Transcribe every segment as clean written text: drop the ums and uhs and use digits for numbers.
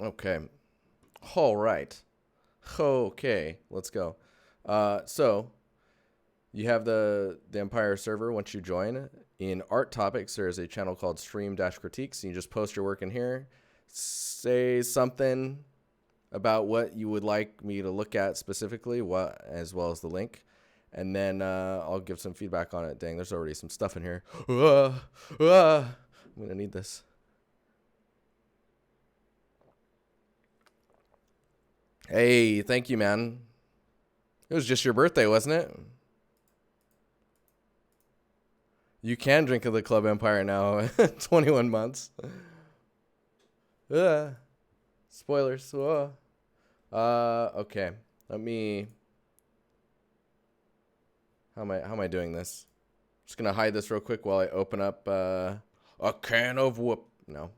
Okay. All right. Okay. Let's go. So you have the Empire server. Once you join, in art topics, there is a channel called Stream-Critiques. You just post your work in here. Say something about what you would like me to look at specifically, what as well as the link. And then I'll give some feedback on it. Dang, there's already some stuff in here. I'm going to need this. Hey, thank you, man. It was just your birthday, wasn't it? You can drink at the Club Empire now. 21 months. Spoilers. Okay. Let me... How am I doing this? Just gonna hide this real quick while I open up a can of whoop. No.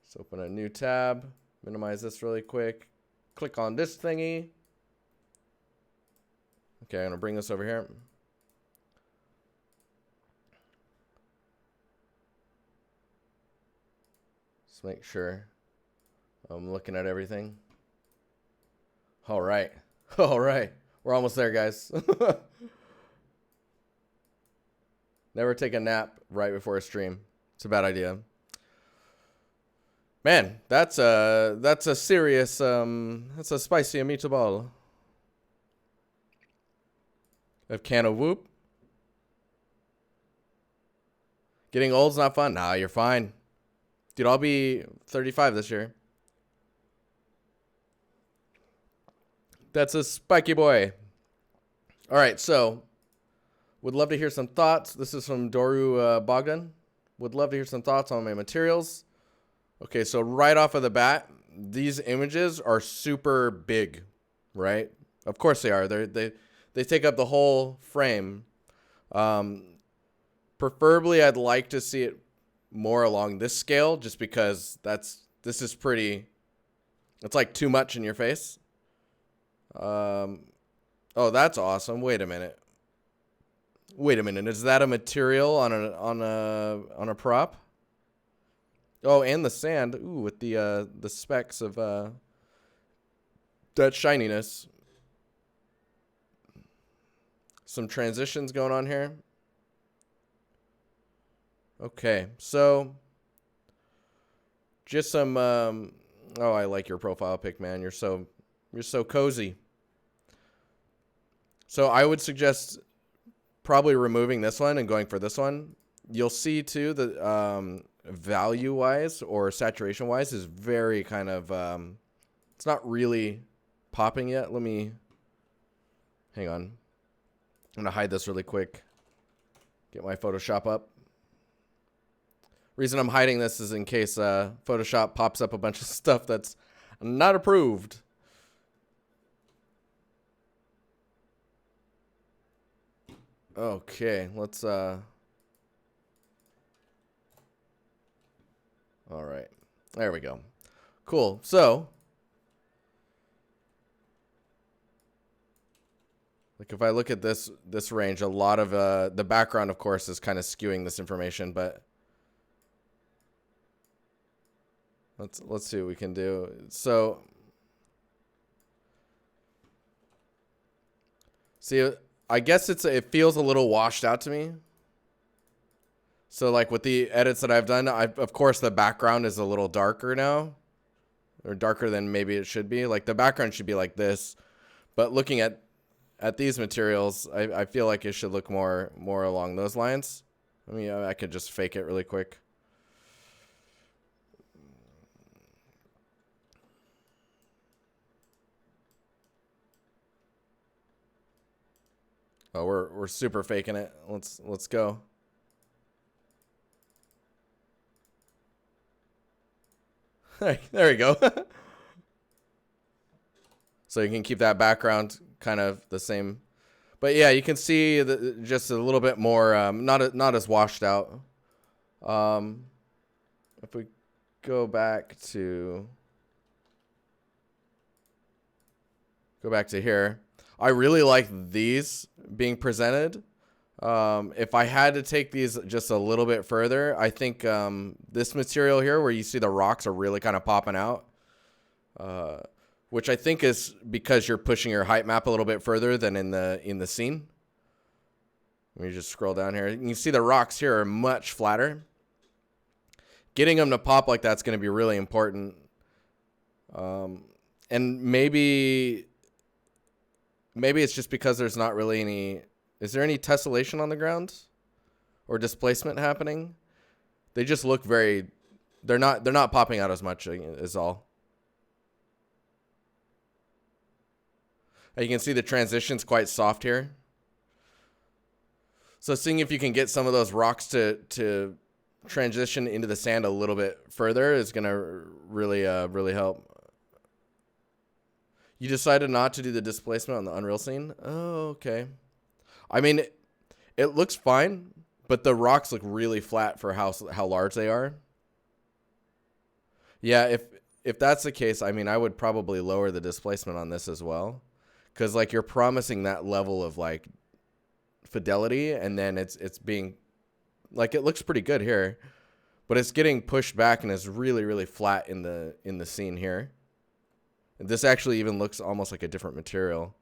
Let's open a new tab. Minimize this really quick. Click on this thingy. Okay, I'm gonna bring this over here. Just make sure I'm looking at everything. All right. All right. We're almost there, guys. Never take a nap right before a stream. It's a bad idea. Man, that's a serious that's a spicy meatball. A can of whoop. Getting old's not fun. Nah, you're fine. Dude, I'll be 35 this year. That's a spiky boy. All right, so would love to hear some thoughts. This is from Doru Bogdan. Would love to hear some thoughts on my materials. Okay, so right off of the bat, these images are super big, right? Of course they are. They take up the whole frame. Preferably, I'd like to see it more along this scale, just because this is pretty. It's like too much in your face. Oh, that's awesome. Wait a minute. Is that a material on a prop? Oh, and the sand. Ooh, with the specks of that shininess. Some transitions going on here. Okay, so just some. Oh, I like your profile pic, man. You're so cozy. So I would suggest probably removing this one and going for this one. You'll see too that value wise or saturation wise is very kind of it's not really popping yet. Let me hang on. I'm gonna hide this really quick. Get my Photoshop up. Reason I'm hiding this is in case Photoshop pops up a bunch of stuff that's not approved. Okay, let's all right. There we go. Cool. So, like if I look at this range, a lot of the background of course is kind of skewing this information, but let's see what we can do. So, see, I guess it feels a little washed out to me. So like with the edits that I've done, of course the background is a little darker now, or darker than maybe it should be. Like the background should be like this, but looking at these materials, I feel like it should look more along those lines. I mean, I could just fake it really quick. Oh, we're super faking it. Let's go. There we go. So you can keep that background kind of the same, but yeah, you can see just a little bit more, not as washed out. If we go back to here, I really like these being presented. If I had to take these just a little bit further, I think this material here, where you see the rocks are really kind of popping out, which I think is because you're pushing your height map a little bit further than in the scene. Let me just scroll down here. You can see the rocks here are much flatter. Getting them to pop like that's going to be really important. And maybe it's just because there's not really any. Is there any tessellation on the ground or displacement happening? They just look very. They're not popping out as much is all. You can see the transition's quite soft here. So seeing if you can get some of those rocks to transition into the sand a little bit further is going to really help. You decided not to do the displacement on the Unreal scene? Oh, okay. I mean, it looks fine, but the rocks look really flat for how large they are. Yeah, if that's the case, I mean, I would probably lower the displacement on this as well. Because, like, you're promising that level of, like, fidelity, and then it's being, like, it looks pretty good here. But it's getting pushed back and is really flat in the scene here. This actually even looks almost like a different material.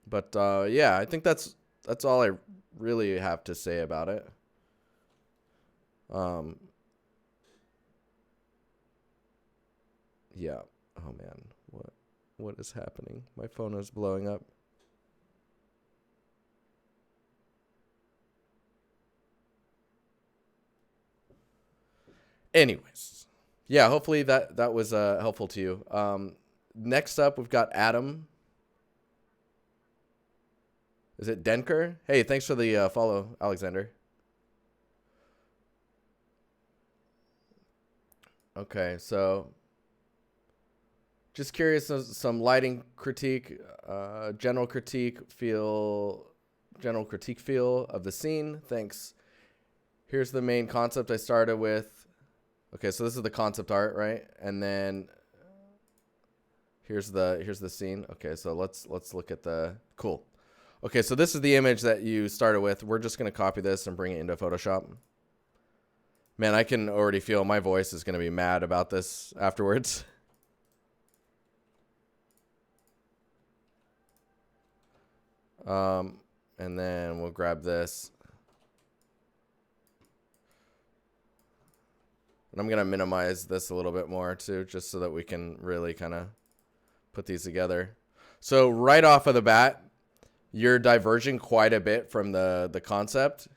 But yeah, I think that's all I really have to say about it. Yeah. Oh man, what is happening? My phone is blowing up. Anyways, yeah, hopefully that was helpful to you. Next up, we've got Adam. Is it Denker? Hey, thanks for the follow, Alexander. Okay, so just curious, some lighting critique, general critique feel of the scene. Thanks. Here's the main concept I started with. Okay, so this is the concept art, right? And then here's the scene. Okay, so let's look at the cool. Okay, so this is the image that you started with. We're just gonna copy this and bring it into Photoshop. Man, I can already feel my voice is gonna be mad about this afterwards. And then we'll grab this. And I'm going to minimize this a little bit more too, just so that we can really kind of put these together. So right off of the bat, you're diverging quite a bit from the concept.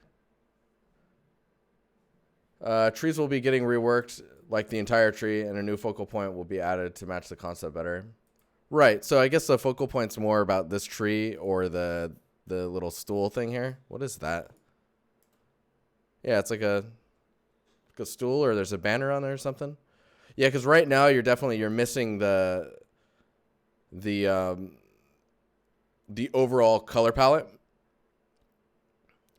Trees will be getting reworked like the entire tree, and a new focal point will be added to match the concept better. Right, so I guess the focal point's more about this tree or the little stool thing here. What is that? Yeah, it's like a stool, or there's a banner on there or something. Yeah, because right now you're missing the overall color palette.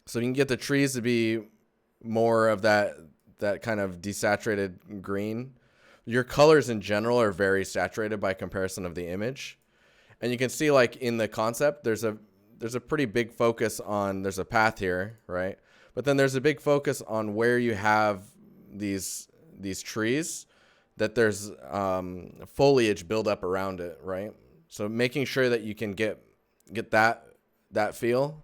So you can get the trees to be more of that kind of desaturated green. Your colors in general are very saturated by comparison of the image. And you can see, like, in the concept, there's a pretty big focus on, there's a path here, right? But then there's a big focus on where you have these trees, that there's foliage build up around it, right? So making sure that you can get that feel.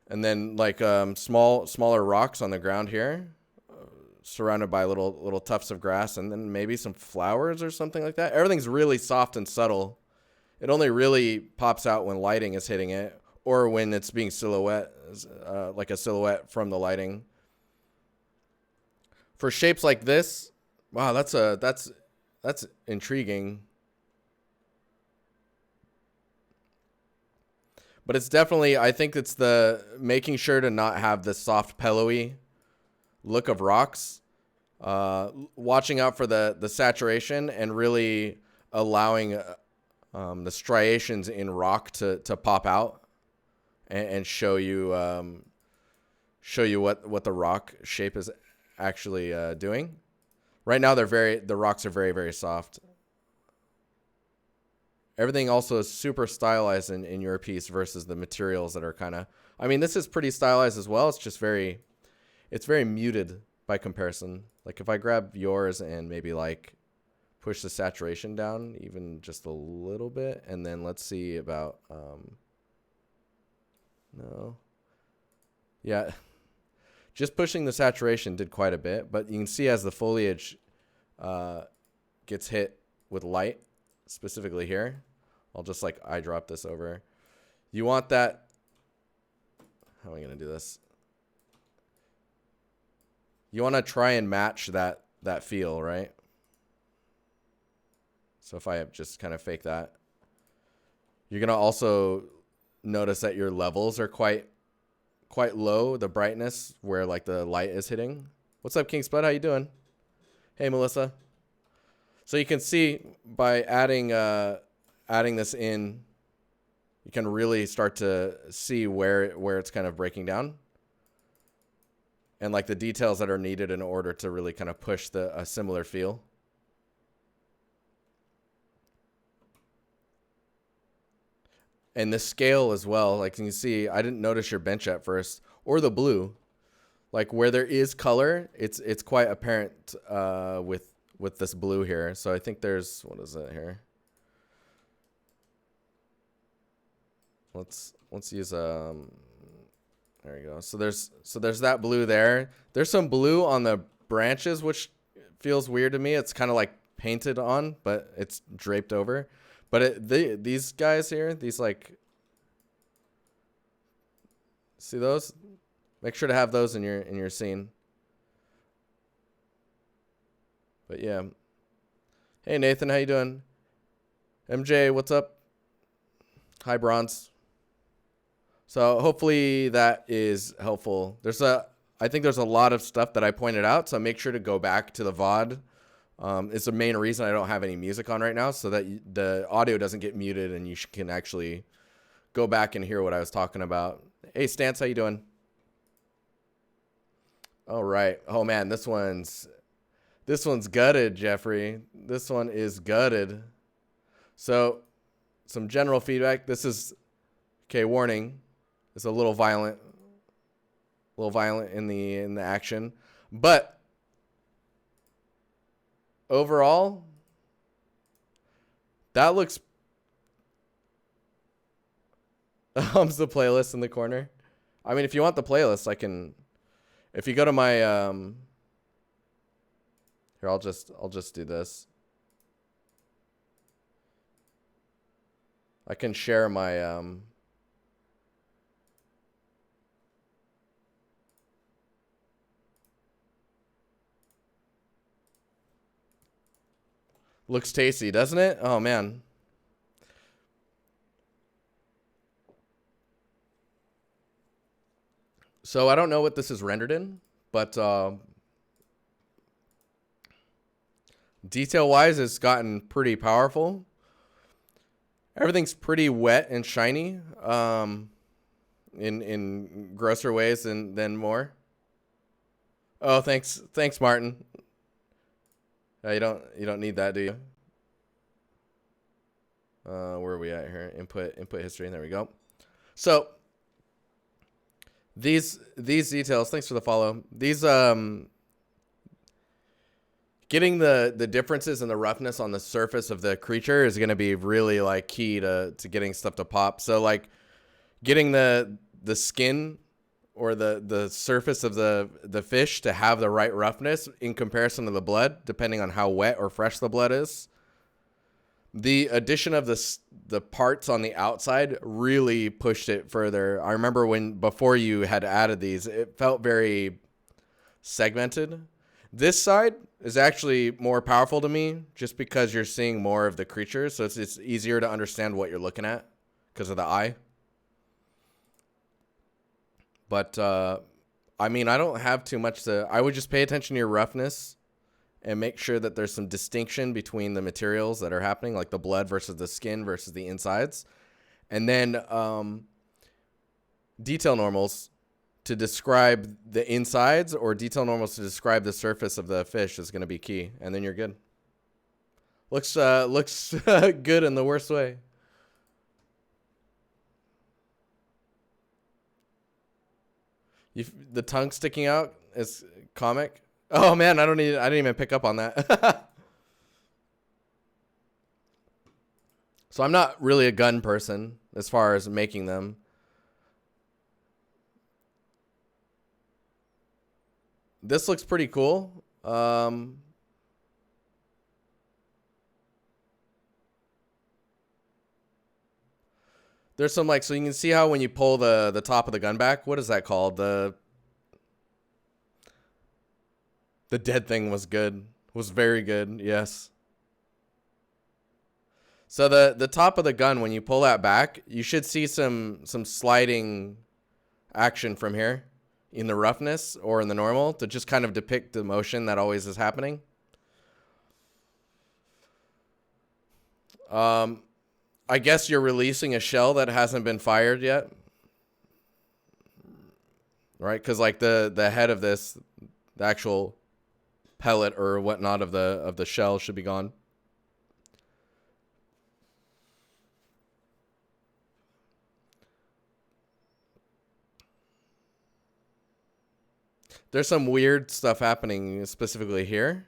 And then, like, smaller rocks on the ground here, surrounded by little tufts of grass, and then maybe some flowers or something like that. Everything's really soft and subtle. It only really pops out when lighting is hitting it, or when it's being silhouette, like a silhouette from the lighting. For shapes like this, wow, that's intriguing. But it's definitely, I think it's the making sure to not have the soft, pillowy look of rocks. Watching out for the saturation, and really allowing the striations in rock to pop out and show you what the rock shape is actually doing. Right now the rocks are very, very soft. Everything also is super stylized in your piece versus the materials that are kind of, I mean, this is pretty stylized as well. It's just it's very muted by comparison. Like if I grab yours and maybe like push the saturation down even just a little bit, and then let's see about, no. Yeah, just pushing the saturation did quite a bit, but you can see as the foliage gets hit with light, specifically here, I'll just like eye drop this over. You want that, how am I going to do this? You want to try and match that feel, right? So if I just kind of fake that, you're going to also notice that your levels are quite low, the brightness where like the light is hitting. What's up, King Spud? How you doing? Hey, Melissa. So you can see by adding this in, you can really start to see where it's kind of breaking down, and like the details that are needed in order to really kind of push a similar feel. And the scale as well, like you can see, I didn't notice your bench at first, or the blue. Like where there is color, it's quite apparent with this blue here. So I think there's, what is it here? Let's use there you go. So there's that blue there. There's some blue on the branches, which feels weird to me. It's kind of like painted on, but it's draped over. But these guys here, these like, see those? Make sure to have those in your scene. But yeah. Hey Nathan, how you doing? MJ, what's up? Hi Bronze. So hopefully that is helpful. I think there's a lot of stuff that I pointed out, so make sure to go back to the VOD. It's the main reason I don't have any music on right now, so that the audio doesn't get muted and you can actually go back and hear what I was talking about. Hey, Stance, how you doing? All right. Oh, man, this one's gutted, Jeffrey. This one is gutted. So some general feedback. This is, okay, warning. It's a little violent in the action, but overall, that looks. Hum's the playlist in the corner. I mean, if you want the playlist, I can. If you go to my here, I'll just do this. I can share my Looks tasty, doesn't it? Oh, man. So I don't know what this is rendered in, but detail-wise, it's gotten pretty powerful. Everything's pretty wet and shiny in grosser ways than more. Oh, thanks, Martin. You don't need that, do you? Where are we at here? Input history. There we go. So these details. Thanks for the follow. These getting the differences in the roughness on the surface of the creature is going to be really like key to getting stuff to pop. So like getting the skin or the surface of the fish to have the right roughness in comparison to the blood, depending on how wet or fresh the blood is. The addition of the parts on the outside really pushed it further. I remember before you had added these, it felt very segmented. This side is actually more powerful to me just because you're seeing more of the creatures, so it's easier to understand what you're looking at because of the eye. But, I mean, I don't have too much I would just pay attention to your roughness and make sure that there's some distinction between the materials that are happening, like the blood versus the skin versus the insides. And then detail normals to describe the insides or detail normals to describe the surface of the fish is going to be key. And then you're good. Looks good in the worst way. The tongue sticking out is comic. Oh man, I didn't even pick up on that. So I'm not really a gun person as far as making them. This looks pretty cool. There's some so you can see how when you pull the top of the gun back, what is that called? The dead thing was good. Was very good. Yes. So the top of the gun, when you pull that back, you should see some sliding action from here in the roughness or in the normal to just kind of depict the motion that always is happening. I guess you're releasing a shell that hasn't been fired yet. Right? Because the head of this, the actual pellet or whatnot of the shell should be gone. There's some weird stuff happening specifically here.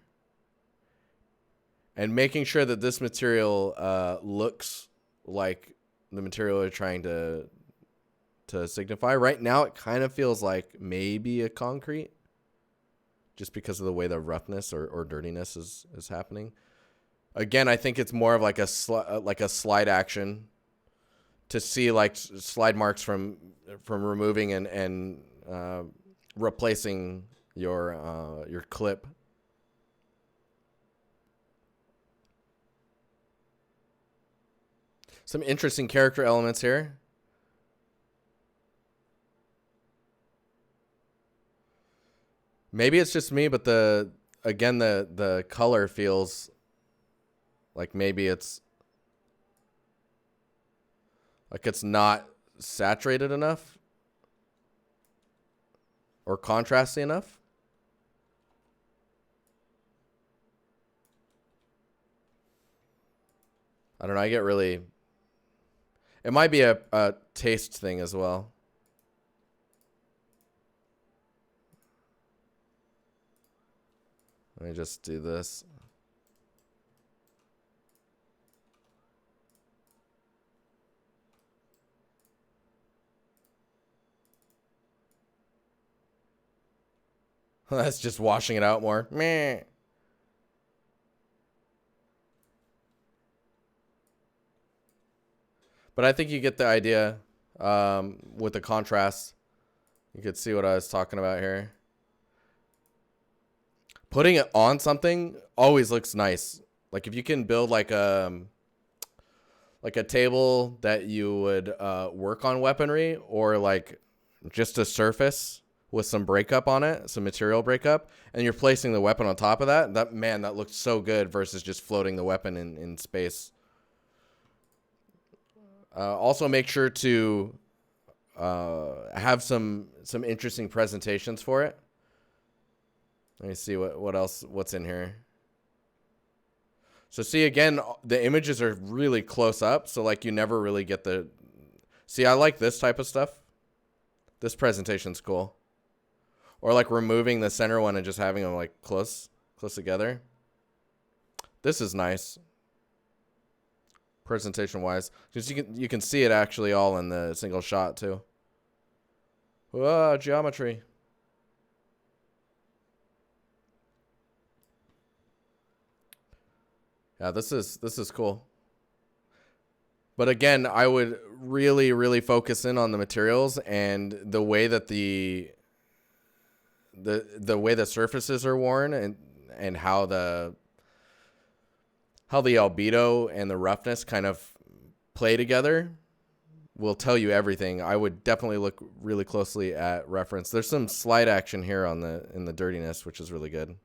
And making sure that this material looks like the material they're trying to signify. Right now, it kind of feels like maybe a concrete, just because of the way the roughness or dirtiness is happening. Again, I think it's more of like a slide action to see slide marks from removing and replacing your clip. Some interesting character elements here. Maybe it's just me, but the color feels like maybe it's not saturated enough or contrasty enough. I don't know. I get really... It might be a taste thing as well. Let me just do this. That's just washing it out more. Meh. But I think you get the idea with the contrast. You could see what I was talking about here. Putting it on something always looks nice. Like if you can build like a table that you would work on weaponry, or like just a surface with some breakup on it, some material breakup, and you're placing the weapon on top of that, that looks so good versus just floating the weapon in space. Also make sure to have some interesting presentations for it. Let me see what's in here. So see, again, the images are really close up, so like you never really get the... See, I like this type of stuff. This presentation's cool. Or like removing the center one and just having them like close together. This is nice. Presentation wise, because you can see it actually all in the single shot too. Whoa, geometry. Yeah, this is cool. But again, I would really focus in on the materials and the way that the way the surfaces are worn and how the albedo and the roughness kind of play together will tell you everything. I would definitely look really closely at reference. There's some slide action here in the dirtiness, which is really good.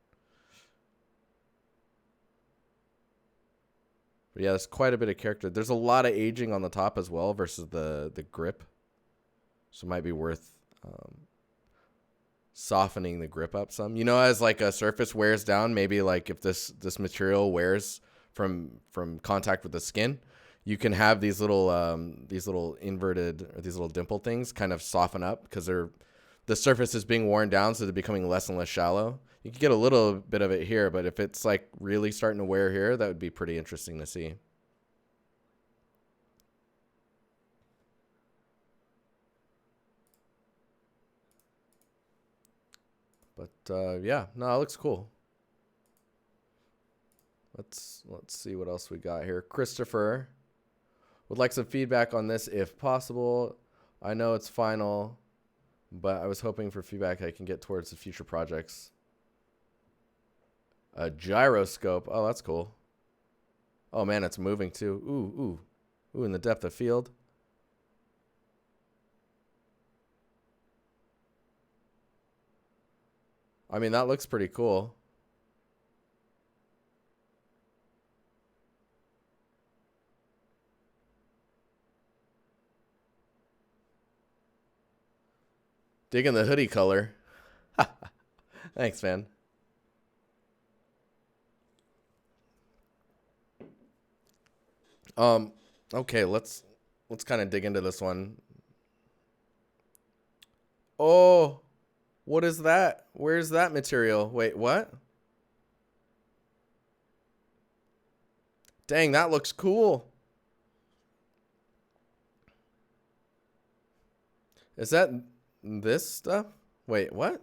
But yeah, there's quite a bit of character. There's a lot of aging on the top as well versus the grip. So it might be worth softening the grip up some. You know, as like a surface wears down, maybe like if this material wears from contact with the skin, you can have these little inverted or these little dimple things kind of soften up because they're the surface is being worn down, so they're becoming less and less shallow. You can get a little bit of it here, but if it's like really starting to wear here, that would be pretty interesting to see. But yeah, no, it looks cool. Let's see what else we got here. Christopher would like some feedback on this if possible. I know it's final, but I was hoping for feedback I can get towards the future projects. A gyroscope. Oh, that's cool. Oh man, it's moving too. Ooh, in the depth of field. I mean, that looks pretty cool. Digging the hoodie color. Thanks, man. Okay, let's kind of dig into this one. Oh, what is that? Where's that material? Wait, what? Dang, that looks cool. Is that this stuff? Wait, what?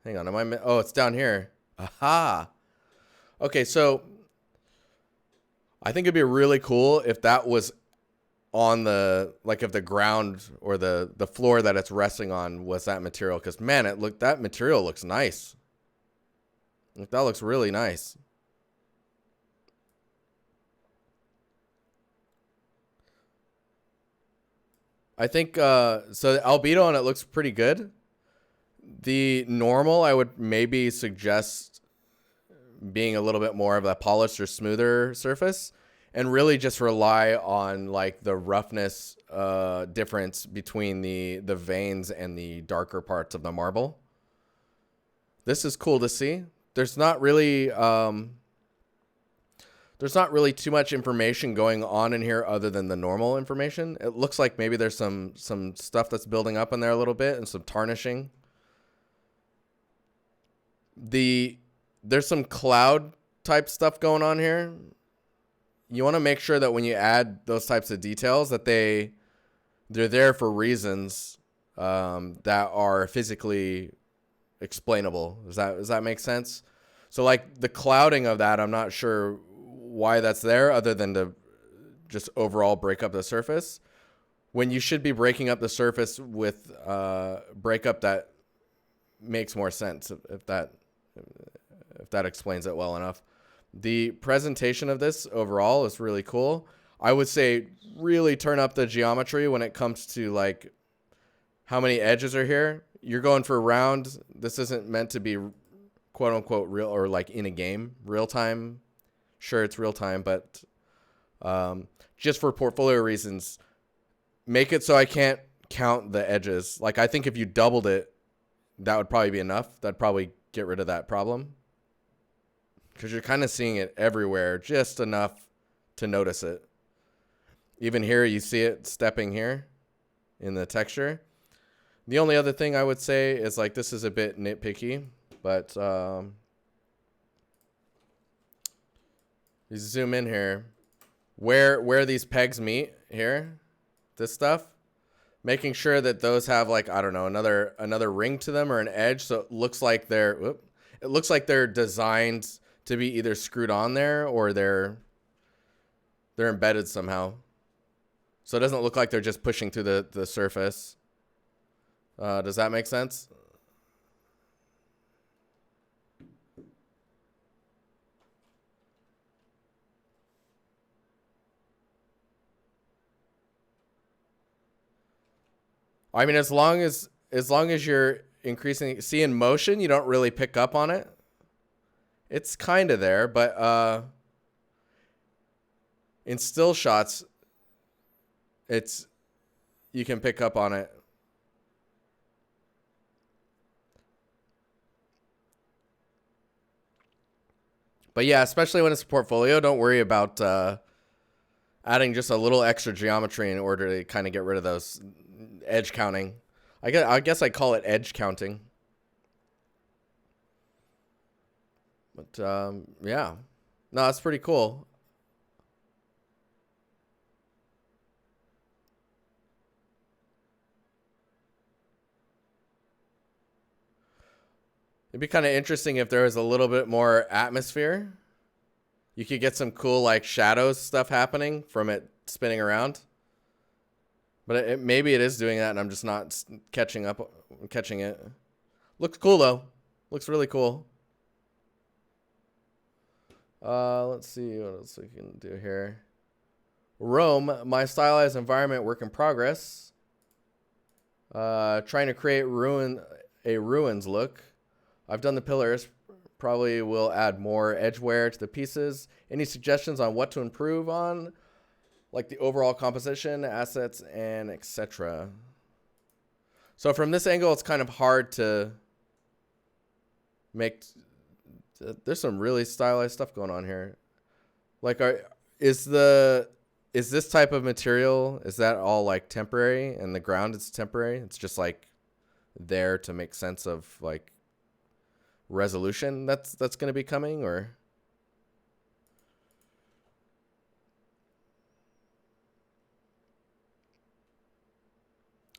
Hang on, oh, it's down here. Aha. Okay, so I think it'd be really cool if that was on the, like, if the ground or the floor that it's resting on was that material, because man, that material looks nice. Like, that looks really nice. I think so the albedo on it looks pretty good. The normal, I would maybe suggest being a little bit more of a polished or smoother surface, and really just rely on like the roughness difference between the veins and the darker parts of the marble. This is cool to see. There's not really too much information going on in here other than the normal information. It looks like maybe there's some stuff that's building up in there a little bit and some tarnishing. There's some cloud type stuff going on here. You want to make sure that when you add those types of details that they're there for reasons that are physically explainable. Does that make sense? So like the clouding of that, I'm not sure why that's there other than to just overall break up the surface, when you should be breaking up the surface with breakup that makes more sense, if that explains it well enough. The presentation of this overall is really cool. I would say really turn up the geometry when it comes to like how many edges are here. You're going for round. This isn't meant to be quote unquote real, or like in a game, real time. Sure, it's real time, but just for portfolio reasons, make it so I can't count the edges. Like, I think if you doubled it, that would probably be enough. That'd probably get rid of that problem, because you're kind of seeing it everywhere, just enough to notice it. Even here, you see it stepping here in the texture. The only other thing I would say is, like, this is a bit nitpicky, but you zoom in here, where these pegs meet here, this stuff, making sure that those have, like, I don't know, another ring to them or an edge, so it looks like they're designed to be either screwed on there or they're embedded somehow. So it doesn't look like they're just pushing through the surface. Does that make sense? I mean, as long as you're increasing, see, in motion, you don't really pick up on it. It's kind of there, but in still shots, you can pick up on it. But yeah, especially when it's a portfolio, don't worry about adding just a little extra geometry in order to kind of get rid of those edge counting. I guess I call it edge counting. But yeah, no, it's pretty cool. It'd be kind of interesting if there was a little bit more atmosphere. You could get some cool like shadows stuff happening from it spinning around. But maybe it is doing that, and I'm just not catching it. Looks cool though. Looks really cool. Let's see what else we can do here. Rome, my stylized environment, work in progress. Trying to create a ruins look. I've done the pillars. Probably will add more edge wear to the pieces. Any suggestions on what to improve on? Like the overall composition, assets, and etc. So from this angle, it's kind of hard to make. There's some really stylized stuff going on here. Like, is this type of material, is that all like temporary, and the ground is temporary? It's just like there to make sense of like resolution that's going to be coming, or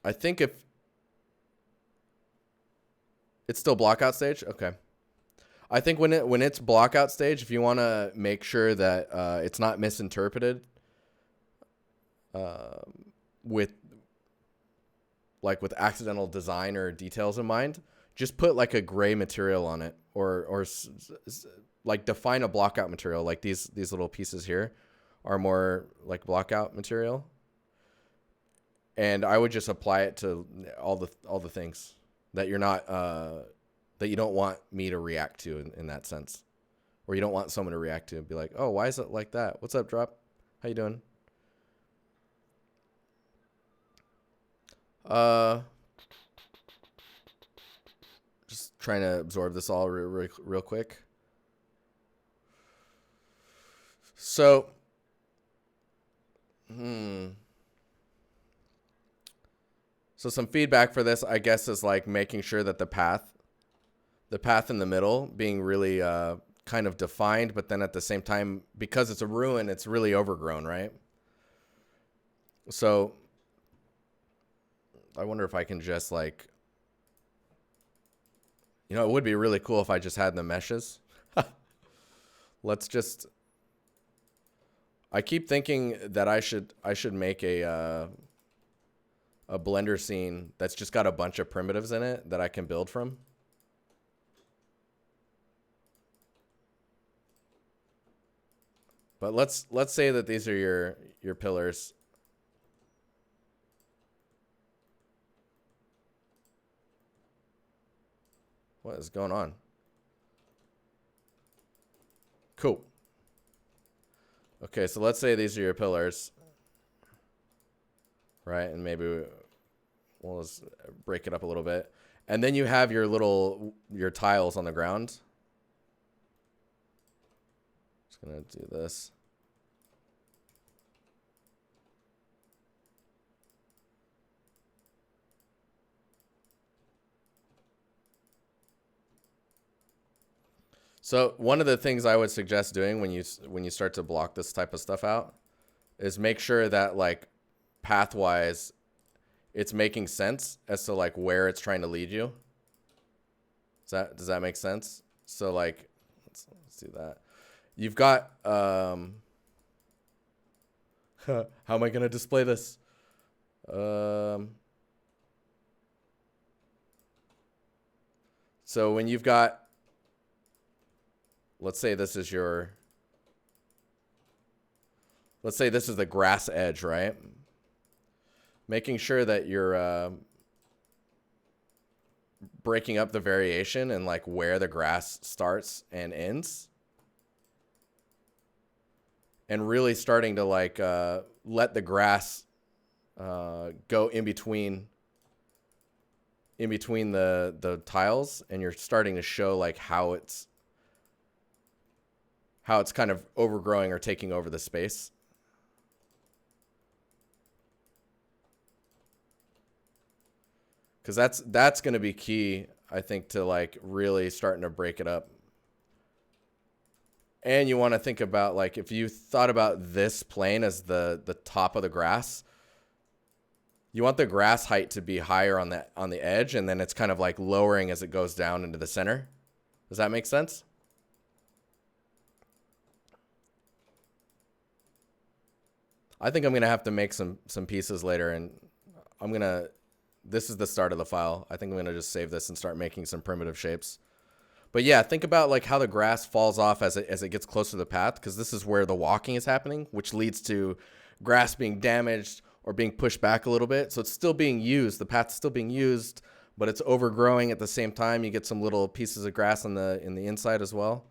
I think if it's still blockout stage, okay. I think when it's blockout stage, if you want to make sure that it's not misinterpreted with accidental design or details in mind, just put like a gray material on it, or like define a blockout material. Like these little pieces here are more like blockout material, and I would just apply it to all the things that you're not that you don't want me to react to in that sense, or you don't want someone to react to and be like, oh, why is it like that? What's up, Drop? How you doing? Just trying to absorb this all real quick. So, so some feedback for this, I guess, is like making sure that the path in the middle being really kind of defined, but then at the same time, because it's a ruin, it's really overgrown, right? So I wonder if I can just like, it would be really cool if I just had the meshes. Let's just, I keep thinking that I should make a Blender scene that's just got a bunch of primitives in it that I can build from. But let's say that these are your pillars. What is going on? Cool. Okay, so let's say these are your pillars. Right, and maybe we'll just break it up a little bit. And then you have your tiles on the ground. Just gonna do this. So one of the things I would suggest doing when you start to block this type of stuff out is make sure that like pathwise it's making sense as to like where it's trying to lead you. Does that make sense? So like let's do that. You've got how am I going to display this? So when you've got, let's say this is the grass edge, right? Making sure that you're breaking up the variation and like where the grass starts and ends. And really starting to like let the grass go in between the tiles, and you're starting to show like how it's kind of overgrowing or taking over the space. Because that's going to be key, I think, to like really starting to break it up. And you want to think about, like, if you thought about this plane as the top of the grass, you want the grass height to be higher on the edge, and then it's kind of like lowering as it goes down into the center. Does that make sense? I think I'm going to have to make some pieces later, and this is the start of the file. I think I'm going to just save this and start making some primitive shapes. But yeah, think about like how the grass falls off as it gets closer to the path, because this is where the walking is happening, which leads to grass being damaged or being pushed back a little bit. So it's still being used. The path's still being used, but it's overgrowing at the same time. You get some little pieces of grass in the inside as well.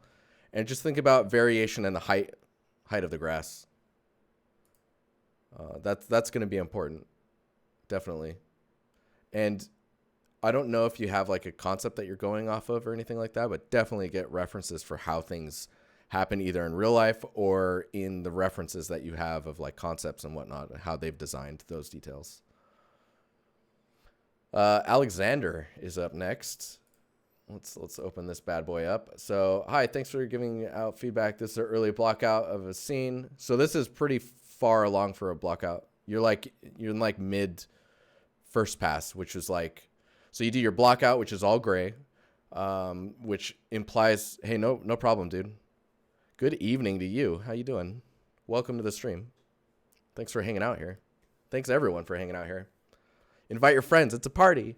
And just think about variation in the height of the grass. That's going to be important, definitely. And I don't know if you have like a concept that you're going off of or anything like that, but definitely get references for how things happen either in real life or in the references that you have of like concepts and whatnot, how they've designed those details. Alexander is up next. Let's open this bad boy up. So, hi, thanks for giving out feedback. This is an early block out of a scene. So this is pretty far along for a block out. You're in like mid first pass, which is like, so you do your block out, which is all gray, which implies, hey, no problem, dude. Good evening to you. How you doing? Welcome to the stream. Thanks for hanging out here. Thanks everyone for hanging out here. Invite your friends. It's a party.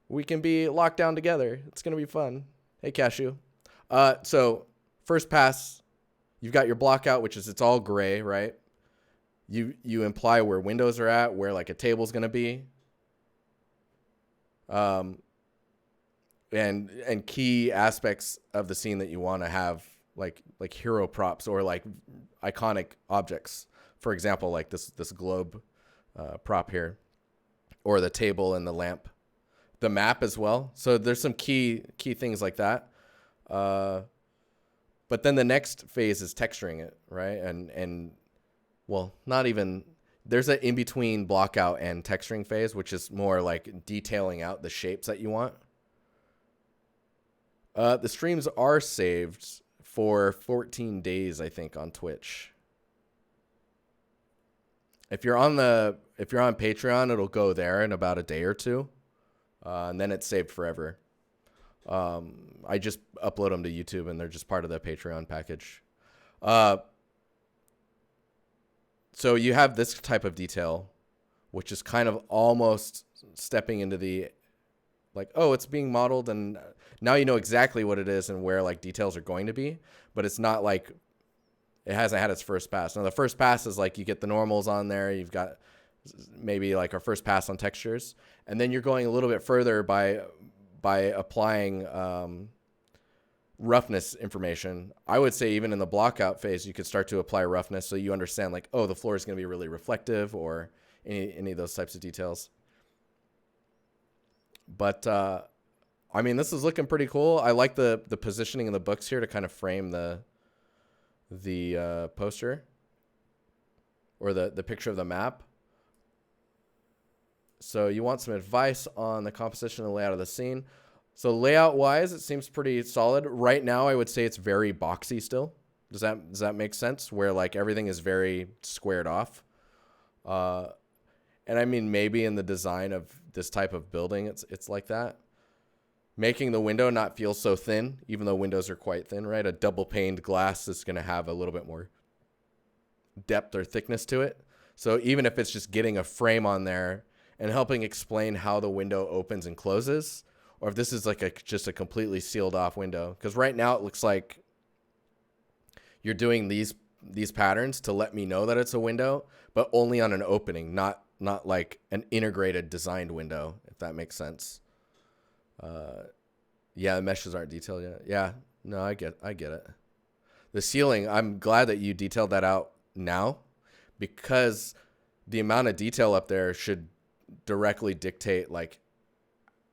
We can be locked down together. It's going to be fun. Hey, Cashew. So first pass, you've got your block out, which is it's all gray, right? You imply where windows are at, where like a table's going to be. And key aspects of the scene that you want to have like hero props or like iconic objects. For example, like this globe prop here, or the table and the lamp, the map as well. So there's some key things like that. But then the next phase is texturing it, right? And well, not even, there's an in-between block out and texturing phase, which is more like detailing out the shapes that you want. The streams are saved for 14 days, I think, on Twitch. If you're on Patreon, it'll go there in about a day or two. And then it's saved forever. I just upload them to YouTube, and they're just part of the Patreon package. So you have this type of detail, which is kind of almost stepping into the, like, oh, it's being modeled, and now you know exactly what it is and where like details are going to be, but it's not like it hasn't had its first pass. Now the first pass is like you get the normals on there, you've got maybe like our first pass on textures, and then you're going a little bit further by applying roughness information. I would say even in the blockout phase, you could start to apply roughness so you understand like, oh, the floor is going to be really reflective, or any of those types of details. But I mean, this is looking pretty cool. I like the positioning in the books here to kind of frame the poster or the picture of the map. So you want some advice on the composition and layout of the scene. So layout wise, it seems pretty solid. Right now, I would say it's very boxy still. Does that make sense? Where like everything is very squared off. And I mean, maybe in the design of this type of building, it's like that. Making the window not feel so thin, even though windows are quite thin, right? A double paned glass is going to have a little bit more depth or thickness to it. So even if it's just getting a frame on there and helping explain how the window opens and closes, or if this is like just a completely sealed off window. Because right now it looks like you're doing these patterns to let me know that it's a window, but only on an opening, not like an integrated designed window, if that makes sense. Yeah, the meshes aren't detailed yet. Yeah, no, I get it. The ceiling, I'm glad that you detailed that out now, because the amount of detail up there should directly dictate like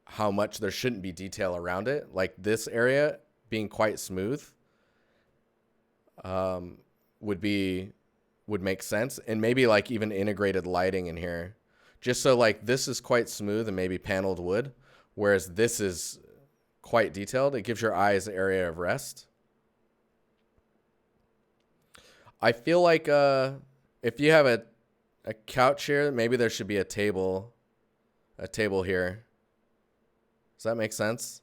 how much there shouldn't be detail around it. Like this area being quite smooth would make sense. And maybe like even integrated lighting in here Just so like this is quite smooth and maybe paneled wood, whereas this is quite detailed. It gives your eyes an area of rest. I feel like if you have a couch here, maybe there should be a table here. Does that make sense?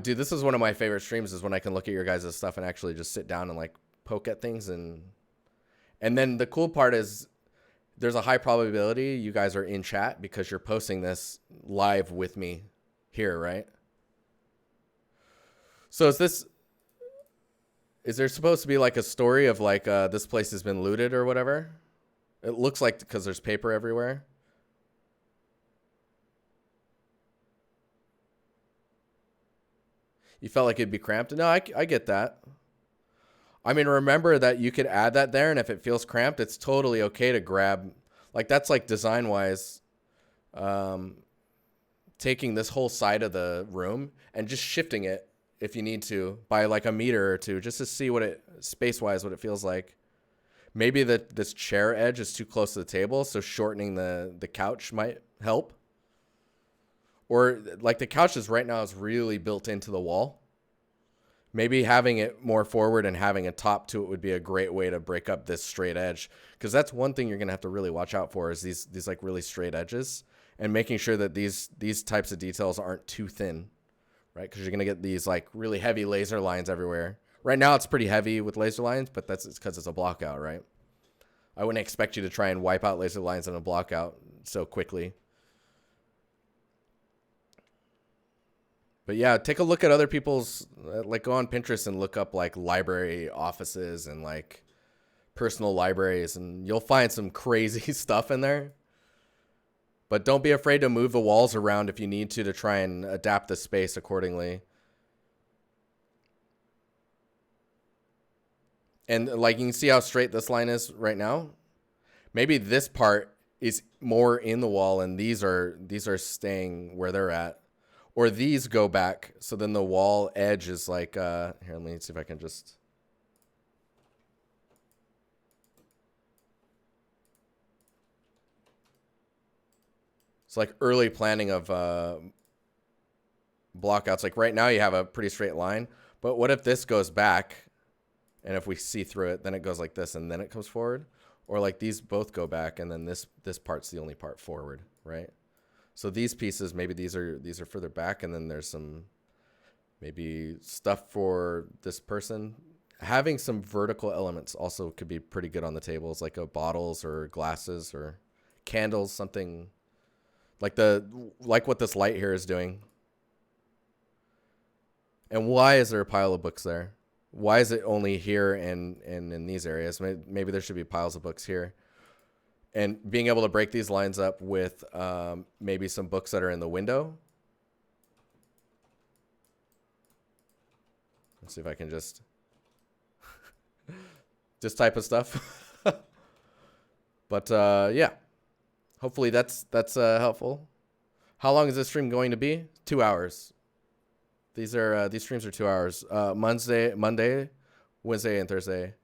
Dude, this is one of my favorite streams is when I can look at your guys' stuff and actually just sit down and like poke at things. And then the cool part is there's a high probability you guys are in chat because you're posting this live with me here, right? So is there supposed to be like a story of like this place has been looted or whatever? It looks like because there's paper everywhere. You felt like it'd be cramped? No, I get that. I mean, remember that you could add that there, and if it feels cramped, it's totally okay to grab. Like, that's like design-wise, taking this whole side of the room and just shifting it if you need to by like a meter or two, just to see what it, space-wise, what it feels like. Maybe this chair edge is too close to the table, so shortening the couch might help. Or like the couch is right now is really built into the wall. Maybe having it more forward and having a top to it would be a great way to break up this straight edge. Because that's one thing you're going to have to really watch out for is these like really straight edges. And making sure that these types of details aren't too thin. Right? Because you're going to get these like really heavy laser lines everywhere. Right now it's pretty heavy with laser lines, but that's because it's a block out, right? I wouldn't expect you to try and wipe out laser lines in a block out so quickly. But yeah, take a look at other people's, like go on Pinterest and look up like library offices and like personal libraries, and you'll find some crazy stuff in there. But don't be afraid to move the walls around if you need to try and adapt the space accordingly. And like you can see how straight this line is right now. Maybe this part is more in the wall and these are staying where they're at. Or these go back, so then the wall edge is like, here, let me see if I can just... It's like early planning of blockouts. Like right now you have a pretty straight line, but what if this goes back, and if we see through it, then it goes like this, and then it comes forward? Or like these both go back, and then this part's the only part forward, right? So these pieces, maybe these are further back, and then there's some maybe stuff for this person. Having some vertical elements also could be pretty good on the tables, like bottles or glasses or candles, something like what this light here is doing. And why is there a pile of books there? Why is it only here and in these areas? Maybe there should be piles of books here. And being able to break these lines up with maybe some books that are in the window. Let's see if I can just this type of stuff. But yeah, hopefully that's helpful. How long is this stream going to be? 2 hours. These streams are 2 hours. Monday, Wednesday, and Thursday.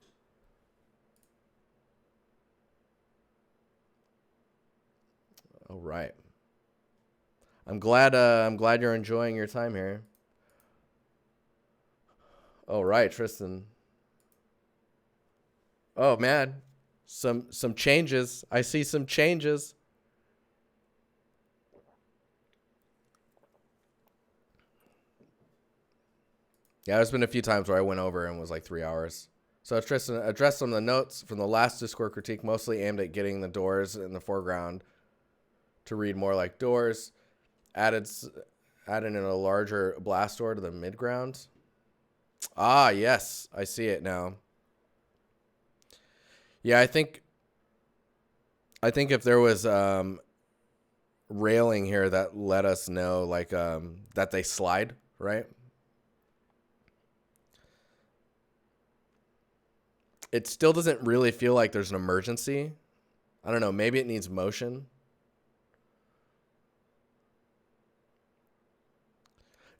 All right. I'm glad you're enjoying your time here. All right, Tristan. Oh man, some changes. I see some changes. Yeah, there's been a few times where I went over and was like 3 hours. So Tristan addressed some of the notes from the last Discord critique, mostly aimed at getting the doors in the foreground to read more like doors. Added in a larger blast door to the midground. Ah, yes, I see it now. Yeah, I think if there was railing here that let us know like that they slide, right? It still doesn't really feel like there's an emergency. I don't know, maybe it needs motion.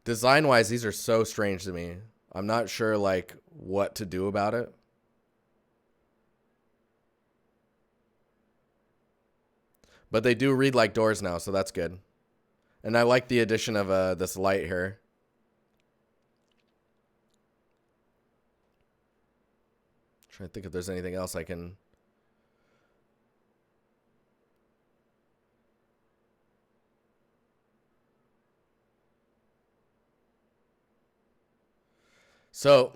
Design-wise, these are so strange to me. I'm not sure like what to do about it. But they do read like doors now, so that's good. And I like the addition of this light here. Trying to think if there's anything else I can... So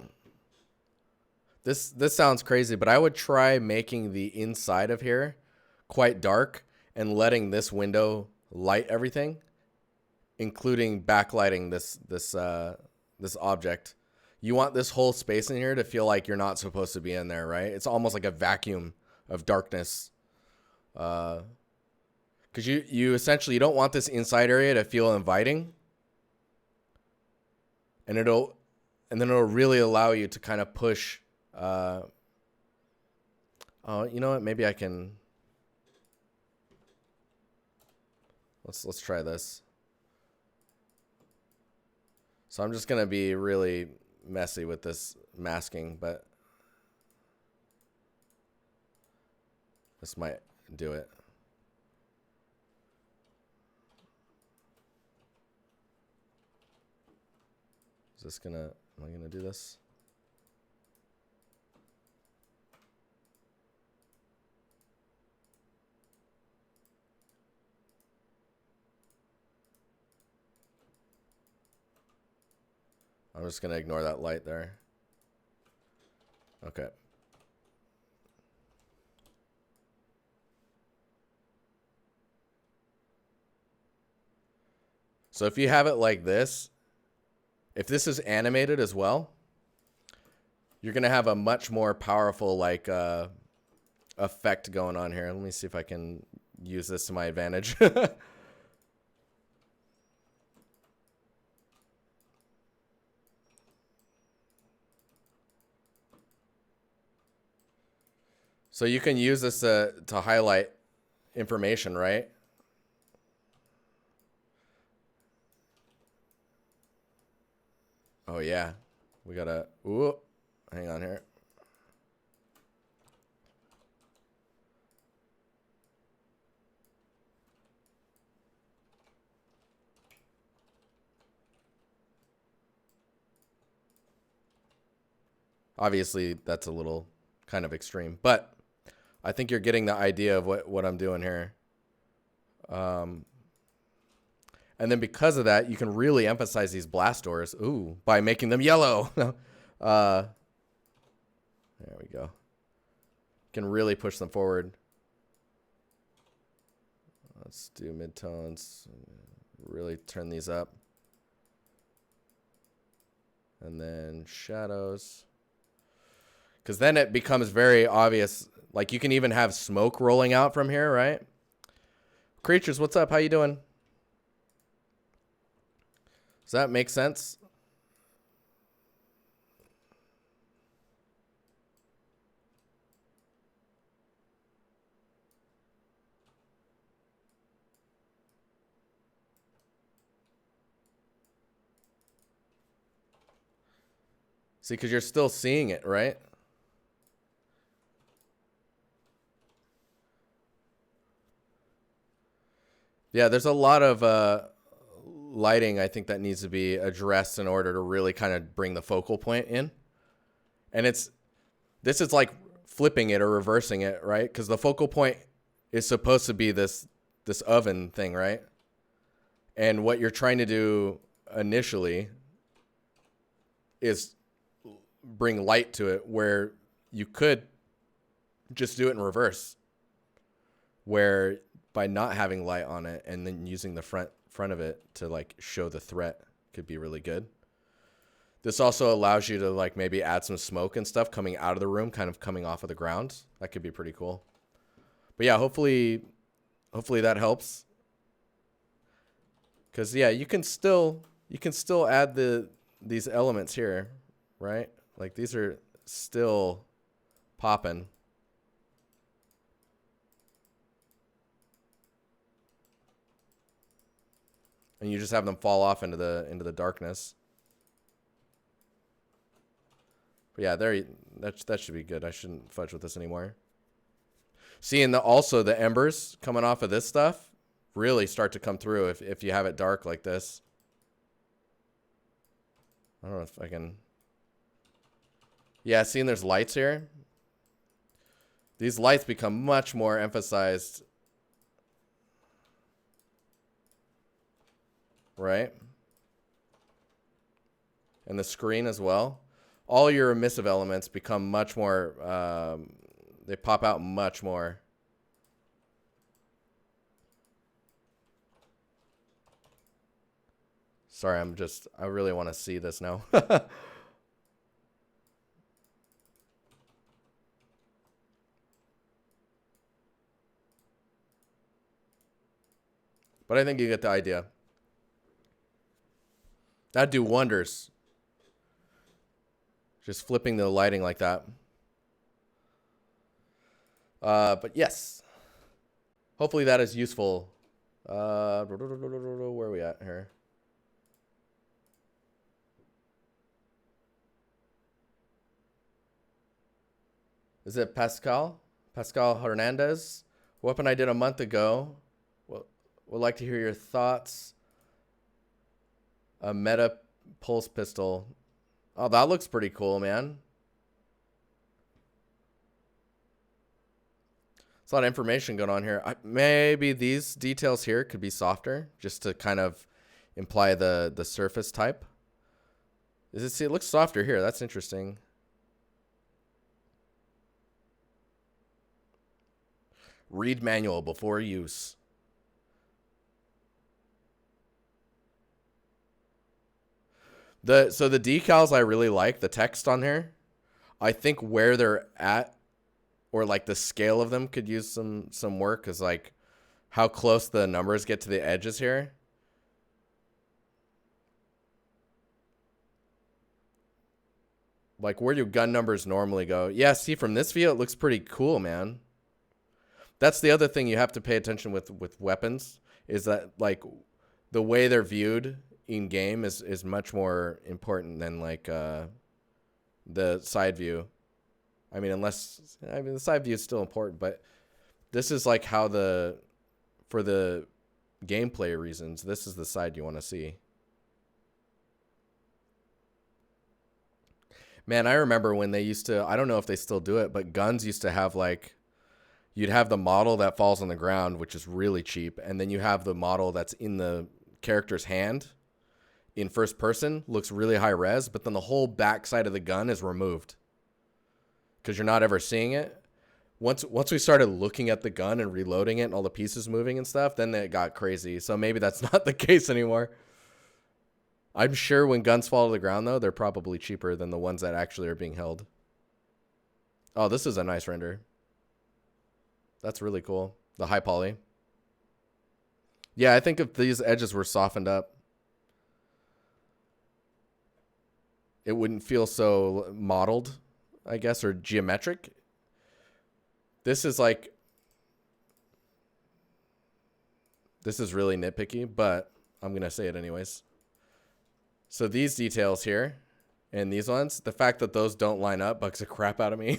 this sounds crazy, but I would try making the inside of here quite dark and letting this window light everything, including backlighting this object. You want this whole space in here to feel like you're not supposed to be in there, right? It's almost like a vacuum of darkness. Because you essentially, you don't want this inside area to feel inviting. And then it'll really allow you to kind of push. Oh, you know what? Maybe I can. Let's try this. So I'm just gonna be really messy with this masking, but this might do it. Is this gonna? Am I gonna do this? I'm just gonna ignore that light there. Okay. So if you have it like this, if this is animated as well, you're gonna have a much more powerful like effect going on here. Let me see if I can use this to my advantage. So you can use this to highlight information, right? Oh yeah, we gotta, ooh, hang on here. Obviously that's a little kind of extreme, but I think you're getting the idea of what I'm doing here. And then because of that, you can really emphasize these blast doors, ooh, by making them yellow. There we go. You can really push them forward. Let's do midtones. Really turn these up. And then shadows. Because then it becomes very obvious. Like you can even have smoke rolling out from here, right? Creatures, what's up? How you doing? Does that make sense? See, because you're still seeing it, right? Yeah, there's a lot of lighting, I think, that needs to be addressed in order to really kind of bring the focal point in. And this is like flipping it or reversing it, right? Because the focal point is supposed to be this oven thing, right? And what you're trying to do initially is bring light to it, where you could just do it in reverse, where by not having light on it and then using the front of it to like show the threat could be really good. This also allows you to like maybe add some smoke and stuff coming out of the room, kind of coming off of the ground. That could be pretty cool. But yeah, hopefully that helps. Cause yeah, you can still add these elements here, right? Like these are still popping. And you just have them fall off into the darkness. But yeah, that should be good. I shouldn't fudge with this anymore. Seeing also the embers coming off of this stuff really start to come through if you have it dark like this. I don't know if I can. Yeah, seeing there's lights here. These lights become much more emphasized. Right? And the screen as well. All your emissive elements become much more, they pop out much more. Sorry, I really want to see this now. But I think you get the idea. That'd do wonders. Just flipping the lighting like that. But yes. Hopefully that is useful. Where are we at here? Is it Pascal? Pascal Hernandez? Weapon I did a month ago. Would like to hear your thoughts. A meta pulse pistol. Oh, that looks pretty cool, man. There's a lot of information going on here. Maybe these details here could be softer, just to kind of imply the surface type. See, it looks softer here. That's interesting. Read manual before use. So the decals I really like, the text on here. I think where they're at, or like the scale of them, could use some work, because like how close the numbers get to the edges here. Like where do gun numbers normally go? Yeah, see, from this view, it looks pretty cool, man. That's the other thing you have to pay attention with weapons, is that like the way they're viewed in game is much more important than like the side view. I mean, the side view is still important, but this is like how for the gameplay reasons, this is the side you want to see. Man, I remember when they used to, I don't know if they still do it, but guns used to have like, you'd have the model that falls on the ground, which is really cheap, and then you have the model that's in the character's hand in first person, looks really high res, but then the whole back side of the gun is removed because you're not ever seeing it. Once we started looking at the gun and reloading it and all the pieces moving and stuff, then it got crazy. So maybe that's not the case anymore. I'm sure when guns fall to the ground, though, they're probably cheaper than the ones that actually are being held. Oh, this is a nice render. That's really cool. The high poly. Yeah, I think if these edges were softened up, it wouldn't feel so modeled, I guess, or geometric. This is like, this is really nitpicky, but I'm going to say it anyways. So these details here and these ones, the fact that those don't line up bugs the crap out of me.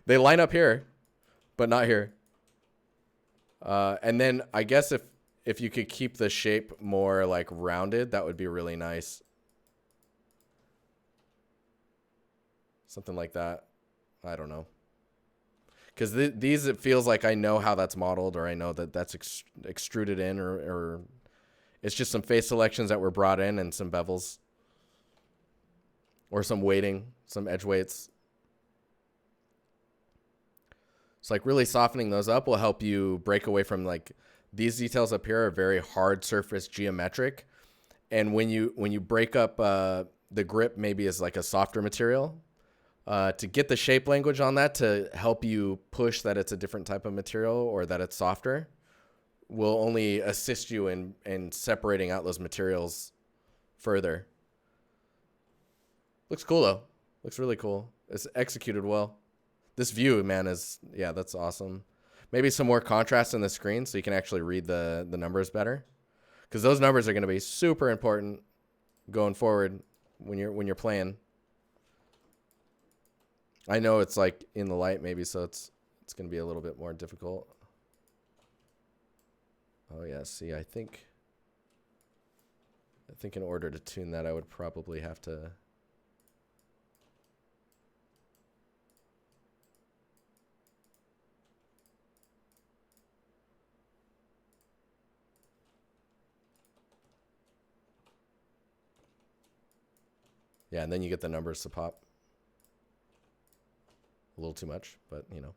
They line up here, but not here. And then I guess if you could keep the shape more like rounded, that would be really nice. Something like that. I don't know. Because these, it feels like I know how that's modeled, or I know that that's extruded in, or it's just some face selections that were brought in and some bevels. Or some weighting, some edge weights. So like really softening those up will help you break away from like these details up here are very hard surface geometric. And when you break up the grip maybe as like a softer material, to get the shape language on that to help you push that it's a different type of material or that it's softer will only assist you in separating out those materials further. Looks cool though. Looks really cool. It's executed well. This view, man, yeah, that's awesome. Maybe some more contrast in the screen so you can actually read the numbers better. Because those numbers are going to be super important going forward when you're playing. I know it's like in the light maybe, so it's it's going to be a little bit more difficult. Oh yeah, see, I think in order to tune that, I would probably have to. Yeah, and then you get the numbers to pop. A little too much, but you know.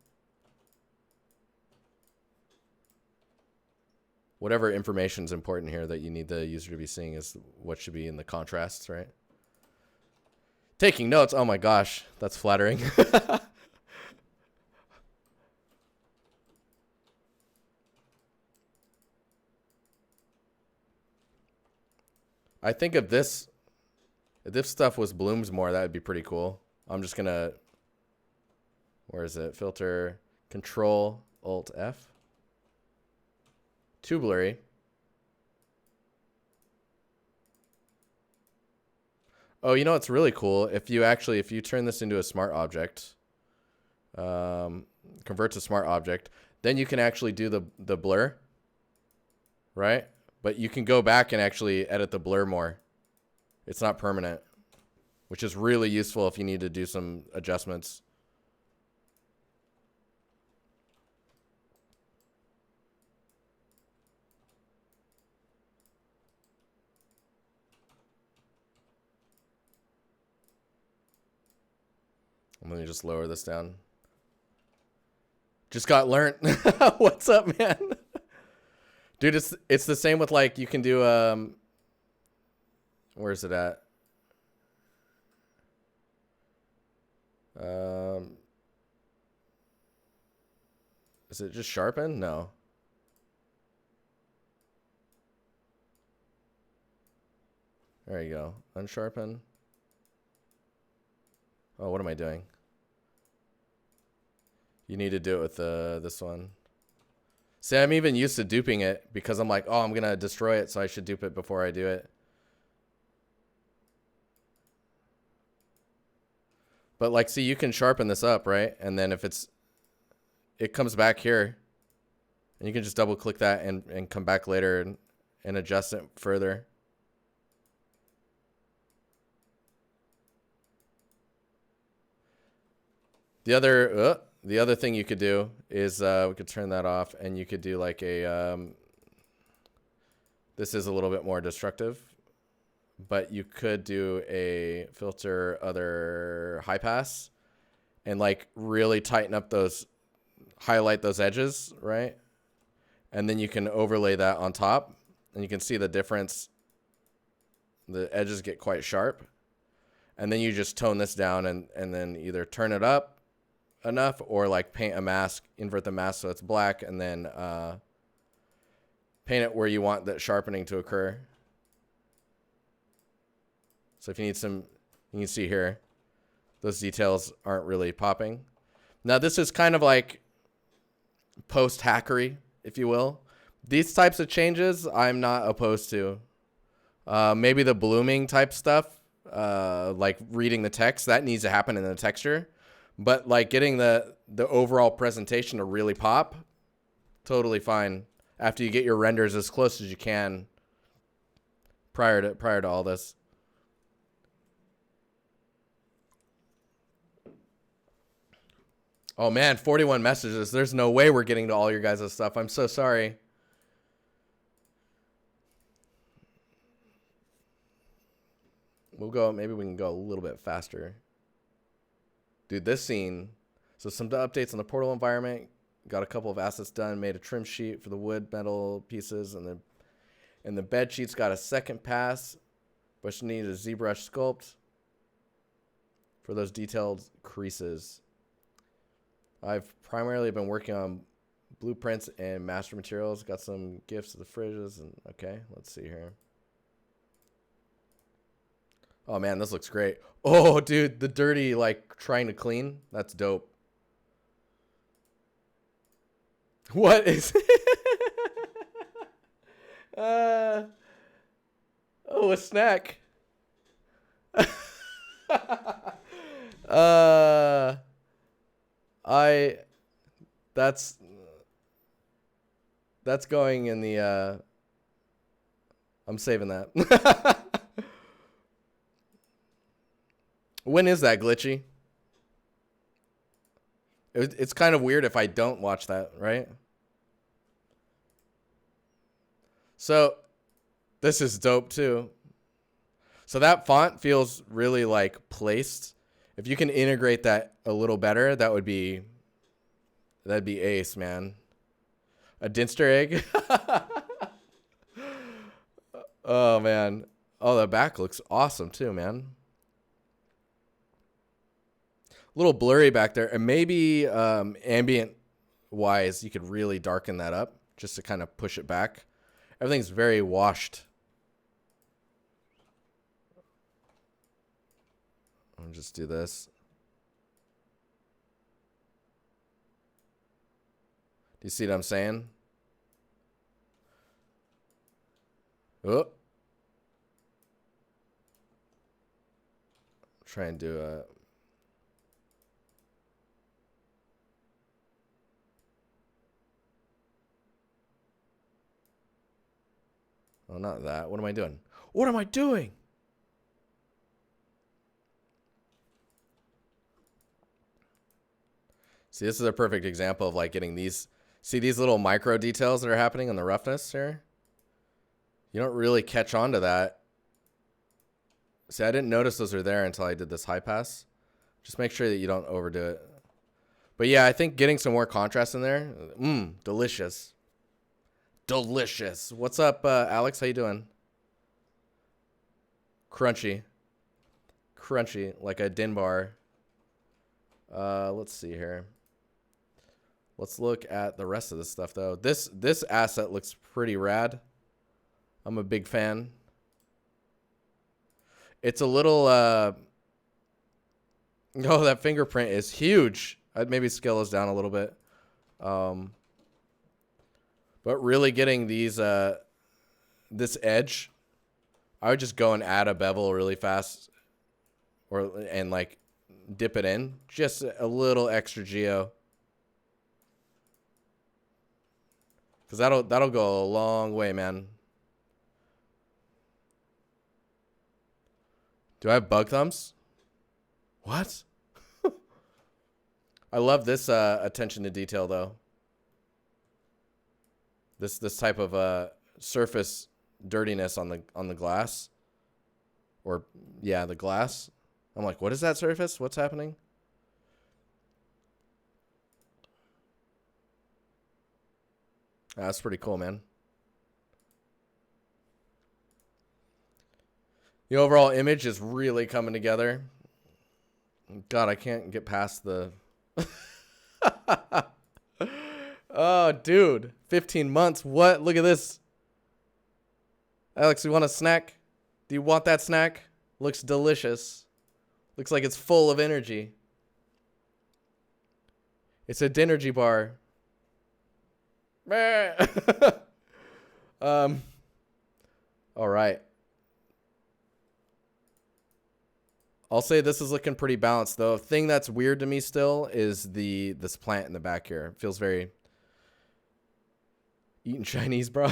Whatever information is important here that you need the user to be seeing is what should be in the contrasts, right? Taking notes. Oh my gosh, that's flattering. I think if this stuff was blooms more, that would be pretty cool. I'm just gonna, where is it? Filter, Control, Alt F. Too blurry. Oh, you know what's really cool? If you turn this into a smart object, convert to smart object, then you can actually do the blur, right? But you can go back and actually edit the blur more. It's not permanent, which is really useful if you need to do some adjustments. Let me just lower this down. Just got learnt. What's up, man? Dude, it's the same with like you can do where's it at? Is it just sharpen? No. There you go. Unsharpen. Oh, what am I doing? You need to do it with this one. See, I'm even used to duping it because I'm like, oh, I'm going to destroy it, so I should dupe it before I do it. But like, see, you can sharpen this up, right? And then if it comes back here, and you can just double click that and come back later and adjust it further. The other thing you could do is we could turn that off, and you could do like a this is a little bit more destructive, but you could do a filter other high pass and like really tighten up highlight those edges, right? And then you can overlay that on top, and you can see the difference. The edges get quite sharp, and then you just tone this down and then either turn it up enough or like paint a mask, invert the mask so it's black, and then paint it where you want that sharpening to occur. So if you need some, you can see here, those details aren't really popping. Now this is kind of like post-hackery, if you will. These types of changes I'm not opposed to. Maybe the blooming type stuff, like reading the text, that needs to happen in the texture. But like getting the overall presentation to really pop, totally fine. After you get your renders as close as you can prior to all this. Oh man, 41 messages. There's no way we're getting to all your guys' stuff. I'm so sorry. Maybe we can go a little bit faster. Dude, this scene, so some updates on the portal environment, got a couple of assets done, made a trim sheet for the wood metal pieces, and the bed sheets got a second pass, but needed a ZBrush sculpt for those detailed creases. I've primarily been working on blueprints and master materials, got some gifts of the fridges, and okay, let's see here. Oh man, this looks great. Oh dude, the dirty, like trying to clean, that's dope. What is oh, a snack. That's going in the I'm saving that. When is that glitchy? It's kind of weird if I don't watch that, right? So this is dope too. So that font feels really like placed. If you can integrate that a little better, that'd be ace, man. A Dinster egg. Oh man. Oh, the back looks awesome too, man. A little blurry back there, and maybe ambient wise, you could really darken that up just to kind of push it back. Everything's very washed. I'll just do this. Do you see what I'm saying? Oh. Try and do a... Oh, not that. What am I doing? What am I doing? See, this is a perfect example of like getting these... See these little micro details that are happening on the roughness here? You don't really catch on to that. See, I didn't notice those are there until I did this high pass. Just make sure that you don't overdo it. But yeah, I think getting some more contrast in there. Delicious. Delicious. What's up, Alex? How you doing? Crunchy. Crunchy, like a din bar. Let's see here. Let's look at the rest of this stuff, though. This asset looks pretty rad. I'm a big fan. It's a little... Oh, that fingerprint is huge. I'd maybe scale this down a little bit. But really getting these... this edge, I would just go and add a bevel really fast. And, like, dip it in. Just a little extra geo. Because that'll go a long way, man. Do I have bug thumbs? What? I love this attention to detail, though. This type of surface dirtiness on the glass. Or, yeah, the glass. I'm like, what is that surface? What's happening? That's pretty cool, man. The overall image is really coming together. God, I can't get past the... Oh, dude. 15 months. What? Look at this. Alex, you want a snack? Do you want that snack? Looks delicious. Looks like it's full of energy. It's a Dinergy bar. All right. I'll say this is looking pretty balanced, though. Thing that's weird to me still is this plant in the back here. It feels very eating Chinese, bro.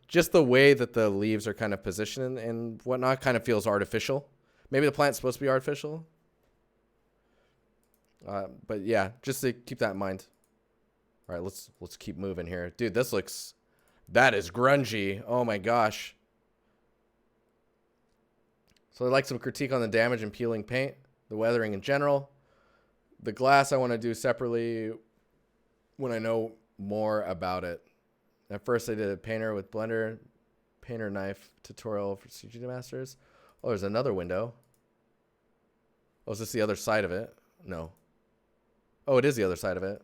Just the way that the leaves are kind of positioned and whatnot kind of feels artificial. Maybe the plant's supposed to be artificial. But yeah, just to keep that in mind. All right, let's keep moving here. Dude, that is grungy. Oh my gosh. So I'd like some critique on the damage and peeling paint, the weathering in general. The glass I want to do separately when I know more about it. At first I did a painter with blender, painter knife tutorial for CG Masters. Oh, there's another window. Oh, is this the other side of it? No. Oh, it is the other side of it.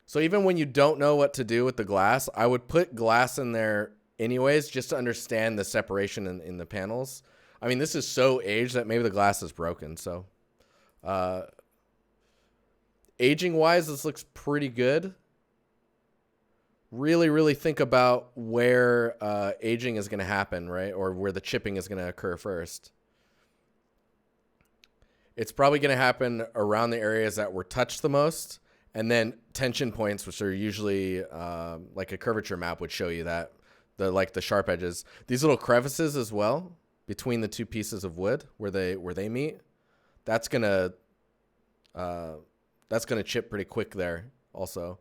So even when you don't know what to do with the glass, I would put glass in there anyways, just to understand the separation in the panels. I mean, this is so aged that maybe the glass is broken. So aging wise, this looks pretty good. Really, really think about where aging is going to happen, right? Or where the chipping is going to occur first. It's probably going to happen around the areas that were touched the most. And then tension points, which are usually like a curvature map would show you that. The sharp edges. These little crevices as well between the two pieces of wood where they meet. That's gonna chip pretty quick there also.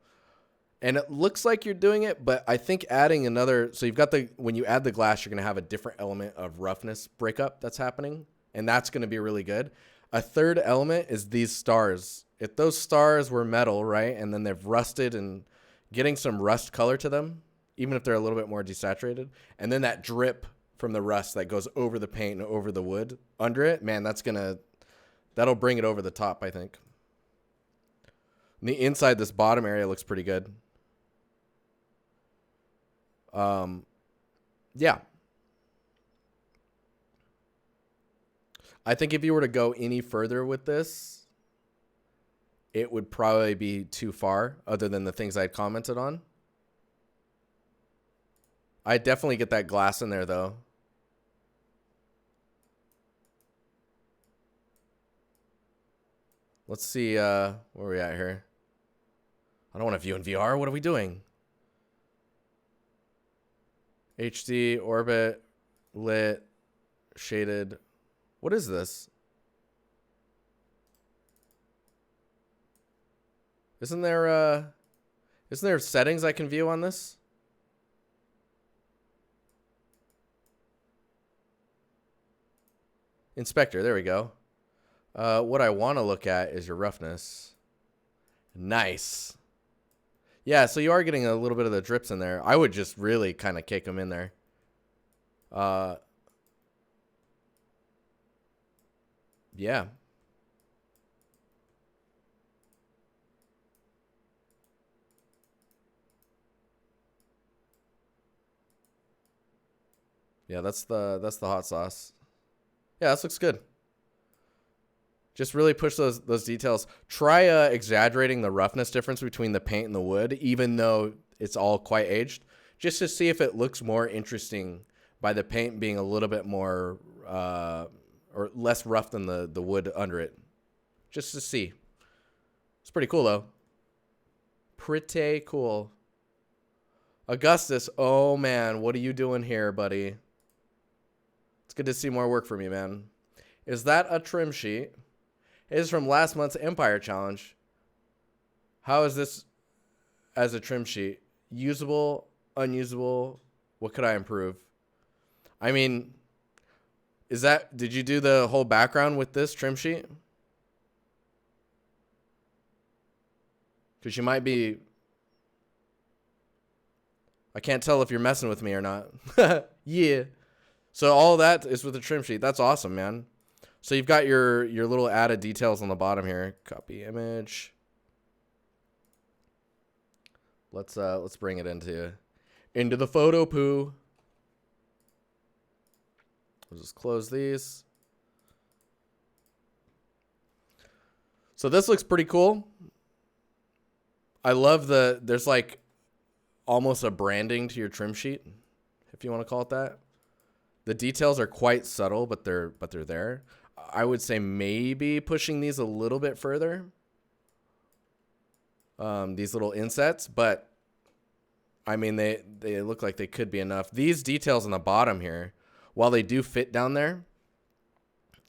And it looks like you're doing it, but I think adding another, so you've got when you add the glass, you're going to have a different element of roughness breakup that's happening. And that's going to be really good. A third element is these stars. If those stars were metal, right, and then they've rusted and getting some rust color to them, even if they're a little bit more desaturated, and then that drip from the rust that goes over the paint and over the wood under it, man, that'll bring it over the top, I think. And the inside, this bottom area looks pretty good. Yeah. I think if you were to go any further with this, it would probably be too far other than the things I had commented on. I definitely get that glass in there though. Let's see where are we at here. I don't want to view in VR. What are we doing? HD, orbit, lit, shaded. What is this? Isn't there settings I can view on this? Inspector, there we go. What I want to look at is your roughness. Nice. Yeah, so you are getting a little bit of the drips in there. I would just really kind of kick them in there. Yeah. Yeah, that's the hot sauce. Yeah, this looks good. Just really push those details. Try exaggerating the roughness difference between the paint and the wood, even though it's all quite aged, just to see if it looks more interesting by the paint being a little bit more or less rough than the wood under it. Just to see. It's pretty cool, though. Pretty cool. Augustus, oh, man, what are you doing here, buddy? It's good to see more work from you, man. Is that a trim sheet? It is from last month's Empire Challenge. How is this as a trim sheet? Usable, unusable? What could I improve? I mean, did you do the whole background with this trim sheet? Because you might be, I can't tell if you're messing with me or not. Yeah. So all that is with the trim sheet. That's awesome, man. So you've got your little added details on the bottom here. Copy image. Let's bring it into the photo poo. We'll just close these. So this looks pretty cool. I love there's like almost a branding to your trim sheet, if you want to call it that. The details are quite subtle, but they're there. I would say maybe pushing these a little bit further. These little insets, but I mean, they look like they could be enough. These details on the bottom here, while they do fit down there,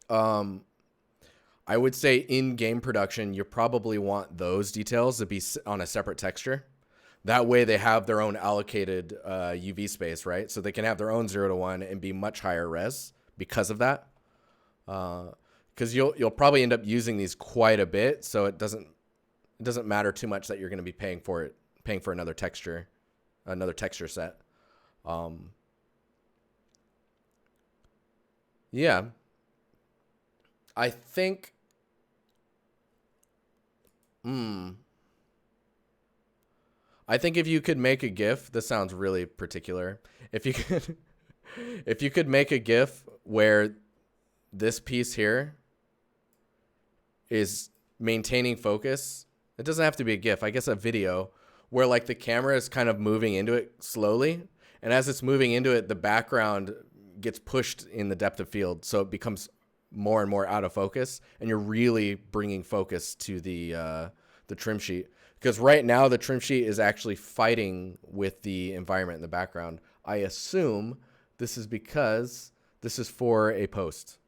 I would say in game production, you probably want those details to be on a separate texture. That way they have their own allocated UV space, right? So they can have their own 0 to 1 and be much higher res because of that. Because you'll probably end up using these quite a bit, so it doesn't matter too much that you're going to be paying for another texture set. Yeah, I think. I think if you could make a GIF, this sounds really particular. If you could make a GIF where this piece here is maintaining focus, it doesn't have to be a GIF, I guess a video, where like the camera is kind of moving into it slowly. And as it's moving into it, the background gets pushed in the depth of field. So it becomes more and more out of focus, and you're really bringing focus to the trim sheet. Because right now the trim sheet is actually fighting with the environment in the background. I assume this is because this is for a post.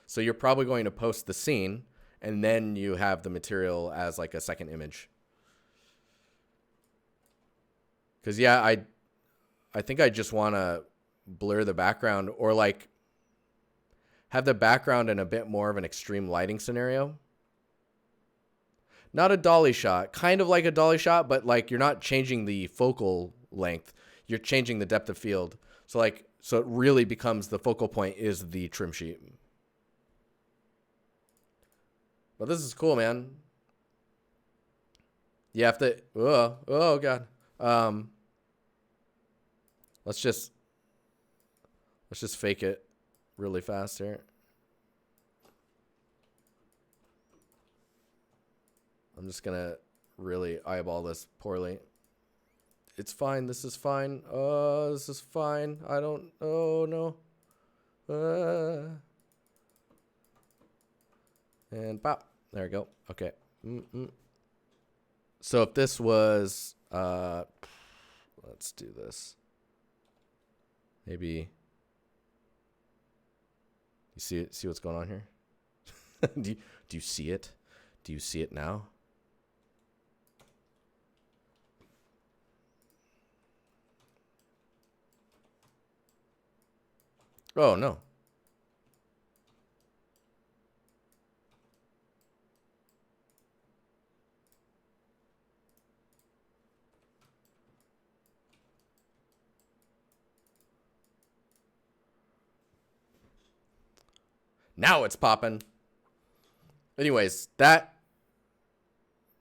So you're probably going to post the scene, and then you have the material as like a second image. Because yeah, I think I just want to blur the background, or like have the background in a bit more of an extreme lighting scenario. Not a dolly shot, kind of like a dolly shot, but like you're not changing the focal length. You're changing the depth of field. So like, so it really becomes the focal point is the trim sheet. But this is cool, man. You have to, oh God. Let's just fake it really fast here. I'm just gonna really eyeball this poorly. It's fine. This is fine. This is fine. I don't. Oh no. And pop. There we go. Okay. So if this was, let's do this. Maybe. You see what's going on here? do you see it? Do you see it now? Oh, no. Now it's popping. Anyways, that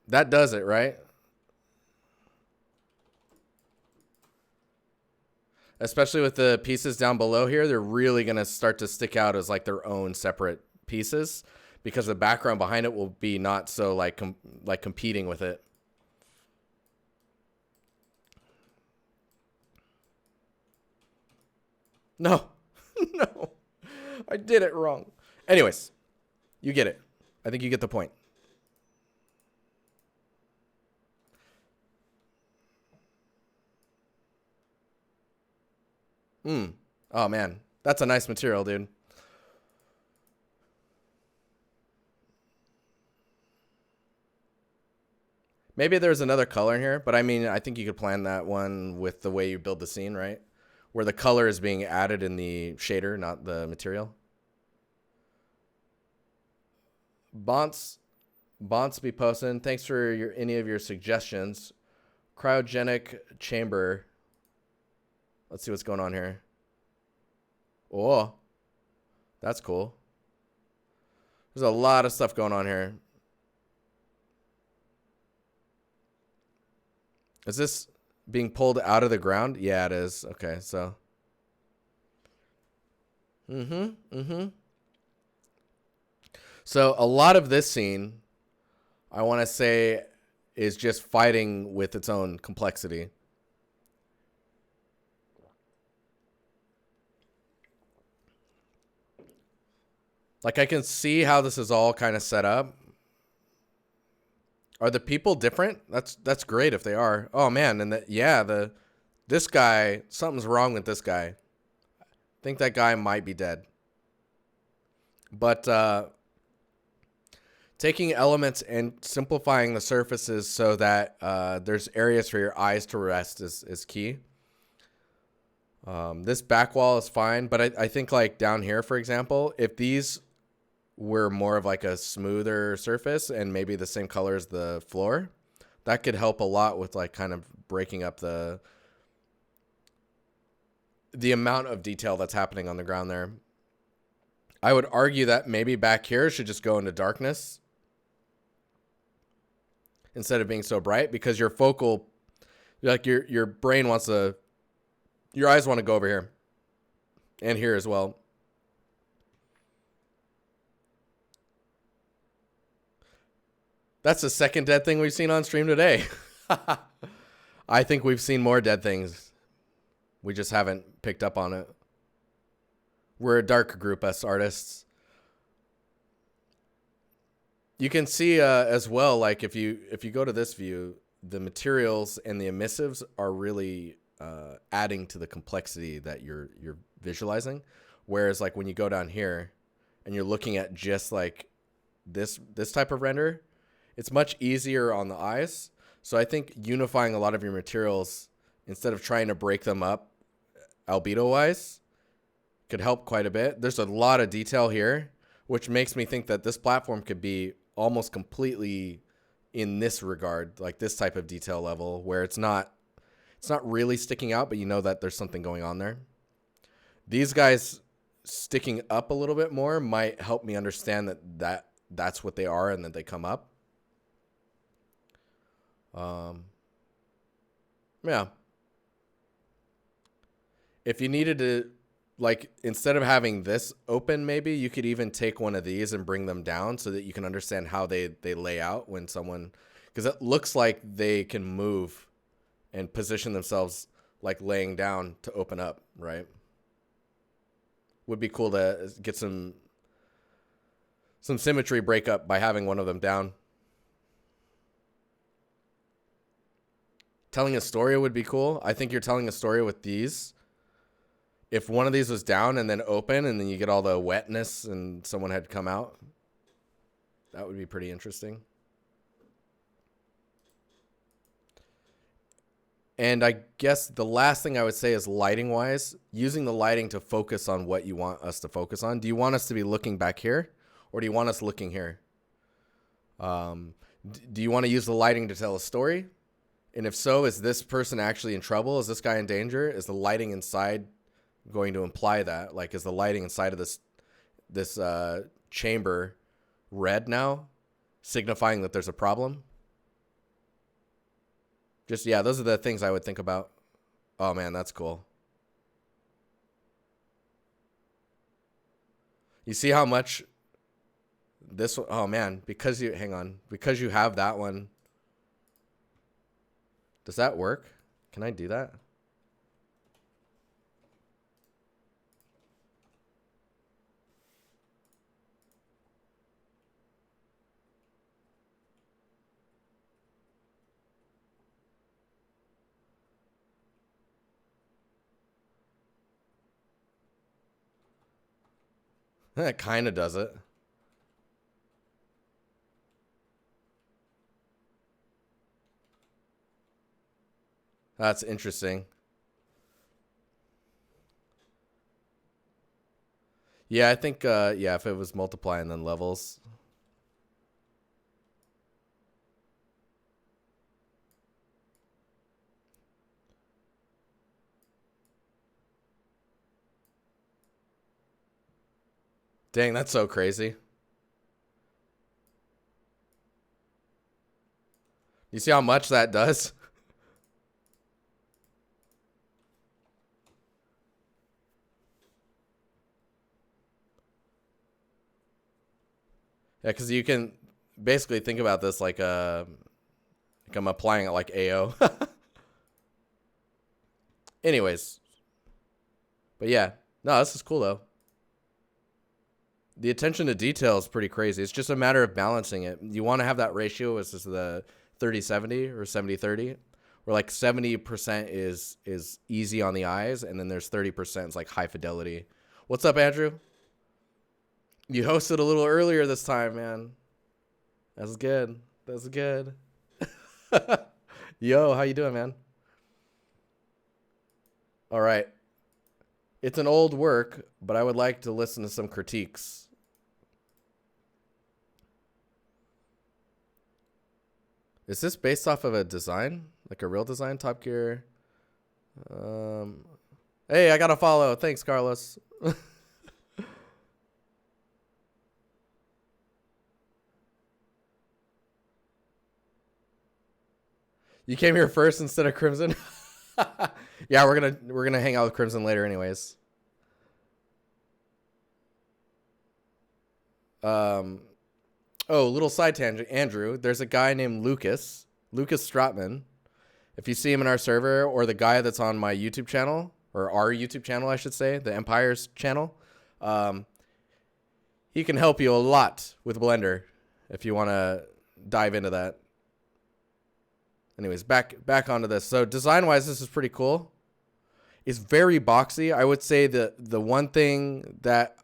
does it, right? Especially with the pieces down below here, they're really going to start to stick out as like their own separate pieces, because the background behind it will be not so like competing with it. No, no, I did it wrong. Anyways, you get it. I think you get the point. Oh man, that's a nice material, dude. Maybe there's another color in here, but I mean, I think you could plan that one with the way you build the scene, right? Where the color is being added in the shader, not the material. Bonts be posting. Thanks for any of your suggestions. Cryogenic chamber. Let's see what's going on here. Oh, that's cool. There's a lot of stuff going on here. Is this being pulled out of the ground? Yeah, it is. Okay, so. So a lot of this scene, I want to say, is just fighting with its own complexity. Like, I can see how this is all kind of set up. Are the people different? That's great if they are. Oh man, and this guy, something's wrong with this guy. I think that guy might be dead. But taking elements and simplifying the surfaces so that there's areas for your eyes to rest is key. This back wall is fine, but I think like down here, for example, if these were more of like a smoother surface and maybe the same color as the floor, that could help a lot with like kind of breaking up the amount of detail that's happening on the ground there. I would argue that maybe back here should just go into darkness instead of being so bright, because your focal, like your brain wants to, your eyes want to go over here and here as well. That's the second dead thing we've seen on stream today. I think we've seen more dead things. We just haven't picked up on it. We're a dark group, us artists. You can see as well, like if you go to this view, the materials and the emissives are really adding to the complexity that you're visualizing. Whereas like when you go down here and you're looking at just like this type of render, it's much easier on the eyes. So I think unifying a lot of your materials instead of trying to break them up albedo wise could help quite a bit. There's a lot of detail here, which makes me think that this platform could be almost completely in this regard, like this type of detail level where it's not really sticking out, but you know that there's something going on there. These guys sticking up a little bit more might help me understand that's what they are and that they come up. Yeah. If you needed to, like, instead of having this open, maybe you could even take one of these and bring them down so that you can understand how they lay out when someone, because it looks like they can move and position themselves like laying down to open up, right? Would be cool to get some symmetry breakup by having one of them down. Telling a story would be cool. I think you're telling a story with these. If one of these was down and then open and then you get all the wetness and someone had come out, that would be pretty interesting. And I guess the last thing I would say is lighting wise, using the lighting to focus on what you want us to focus on. Do you want us to be looking back here or do you want us looking here? Do you want to use the lighting to tell a story? And if so, is this person actually in trouble? Is this guy in danger? Is the lighting inside going to imply that? Like, is the lighting inside of this chamber red now, signifying that there's a problem? Just, yeah, those are the things I would think about. Oh, man, that's cool. You see how much this one, oh, man, because you, hang on, because you have that one. Does that work? Can I do that? That kind of does it. That's interesting. Yeah, I think, yeah, if it was multiply and then levels. Dang, that's so crazy. You see how much that does? Yeah, because you can basically think about this like I'm applying it like AO. Anyways. But yeah. No, this is cool though. The attention to detail is pretty crazy. It's just a matter of balancing it. You want to have that ratio, is this the 30-70 or 70-30? Where like 70% is easy on the eyes, and then there's 30% is like high fidelity. What's up, Andrew? You hosted a little earlier this time, man. That's good. That's good. Yo, how you doing, man? All right. It's an old work, but I would like to listen to some critiques. Is this based off of a design? Like a real design? Top Gear? Hey, I got a follow. Thanks, Carlos. You came here first instead of Crimson? Yeah, we're gonna hang out with Crimson later anyways. Oh, little side tangent, Andrew. There's a guy named Lucas Stratman. If you see him in our server, or the guy that's on my YouTube channel, or our YouTube channel, I should say, the Empire's channel, he can help you a lot with Blender. if you want to dive into that. Anyways, back onto this. So design-wise, this is pretty cool. It's very boxy. I would say the one thing that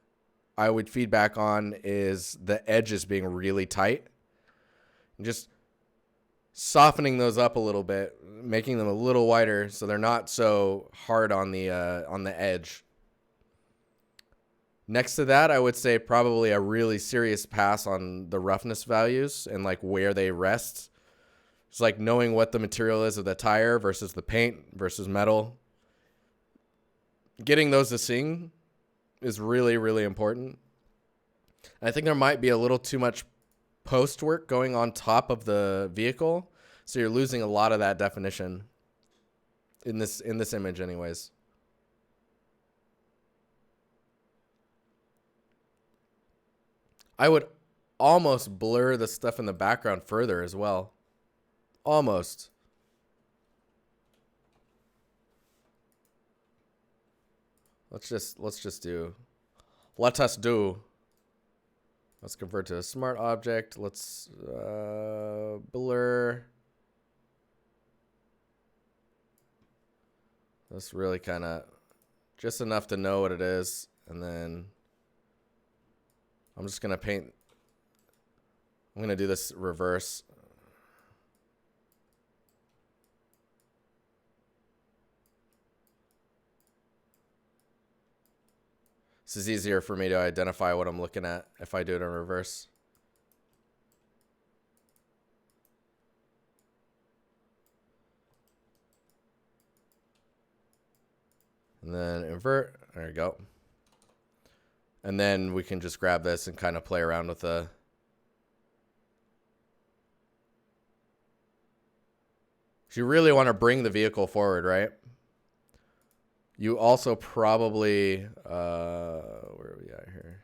I would feedback on is the edges being really tight. And just softening those up a little bit, making them a little wider so they're not so hard on the edge. Next to that, I would say probably a really serious pass on the roughness values and like where they rest. It's like knowing what the material is of the tire versus the paint versus metal. Getting those to sing is really, really important. I think there might be a little too much post work going on top of the vehicle, so you're losing a lot of that definition in this image anyways. I would almost blur the stuff in the background further as well. Almost. Let us do. Let's convert to a smart object. Let's blur. That's really kind of just enough to know what it is. And then I'm just going to paint. I'm going to do this reverse. This is easier for me to identify what I'm looking at if I do it in reverse. And then invert. There you go. And then we can just grab this and kind of play around with the... You really want to bring the vehicle forward, right? You also probably... where are we at here?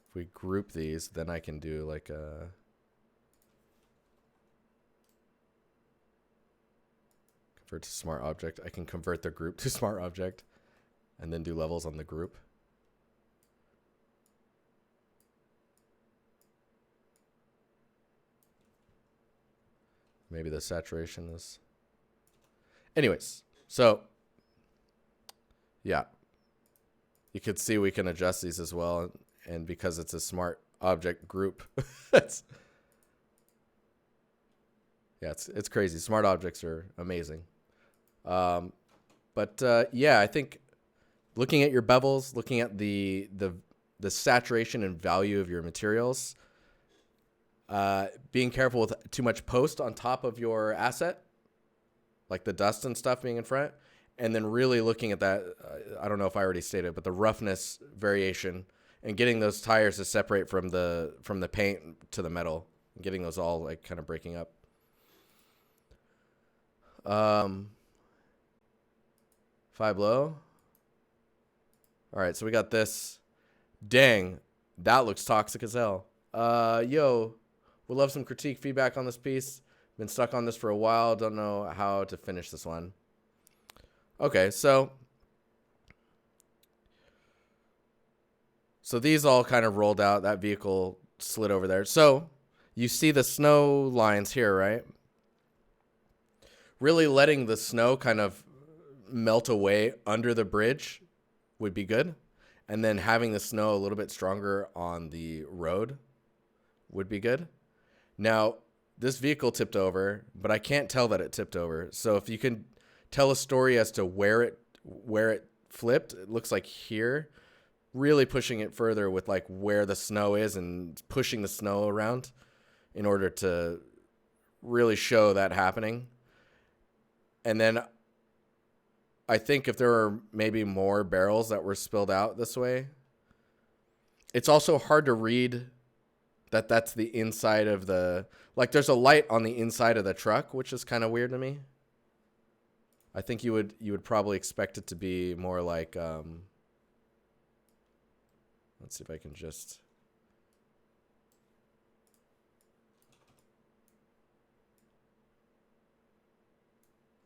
If we group these, then I can do like a... Convert to smart object. I can convert the group to smart object and then do levels on the group. Maybe the saturation is... Anyways, so yeah, you could see we can adjust these as well. And because it's a smart object group, it's crazy. Smart objects are amazing. Yeah, I think looking at your bevels, looking at the saturation and value of your materials, being careful with too much post on top of your asset, like the dust and stuff being in front, and then really looking at that, I don't know if I already stated, but the roughness variation and getting those tires to separate from the paint to the metal, and getting those all like kind of breaking up. 5 low. All right, so we got this. Dang, that looks toxic as hell. Yo, would love some critique feedback on this piece. Been stuck on this for a while. Don't know how to finish this one. Okay, so these all kind of rolled out. That vehicle slid over there. So you see the snow lines here, right? Really letting the snow kind of melt away under the bridge would be good. And then having the snow a little bit stronger on the road would be good. Now, this vehicle tipped over, but I can't tell that it tipped over. So if you can tell a story as to where it flipped, it looks like here, really pushing it further with like where the snow is and pushing the snow around in order to really show that happening. And then I think if there are maybe more barrels that were spilled out this way, it's also hard to read that that's the inside of the, like there's a light on the inside of the truck, which is kind of weird to me. I think you would probably expect it to be more like, let's see if I can just,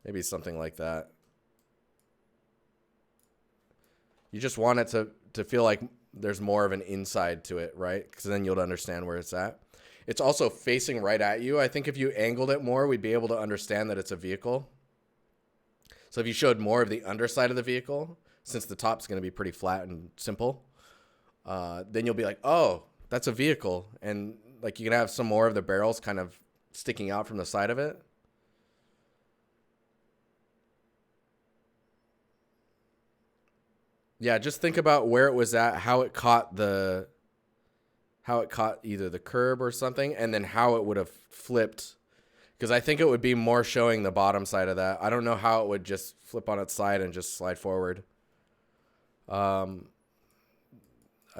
maybe something like that. You just want it to feel like there's more of an inside to it, right? Because then you'll understand where it's at. It's also facing right at you. I think if you angled it more, we'd be able to understand that it's a vehicle. So if you showed more of the underside of the vehicle, since the top's going to be pretty flat and simple, then you'll be like, oh, that's a vehicle. And like you can have some more of the barrels kind of sticking out from the side of it. Yeah, just think about where it was at, how it caught either the curb or something, and then how it would have flipped. Because I think it would be more showing the bottom side of that. I don't know how it would just flip on its side and just slide forward. I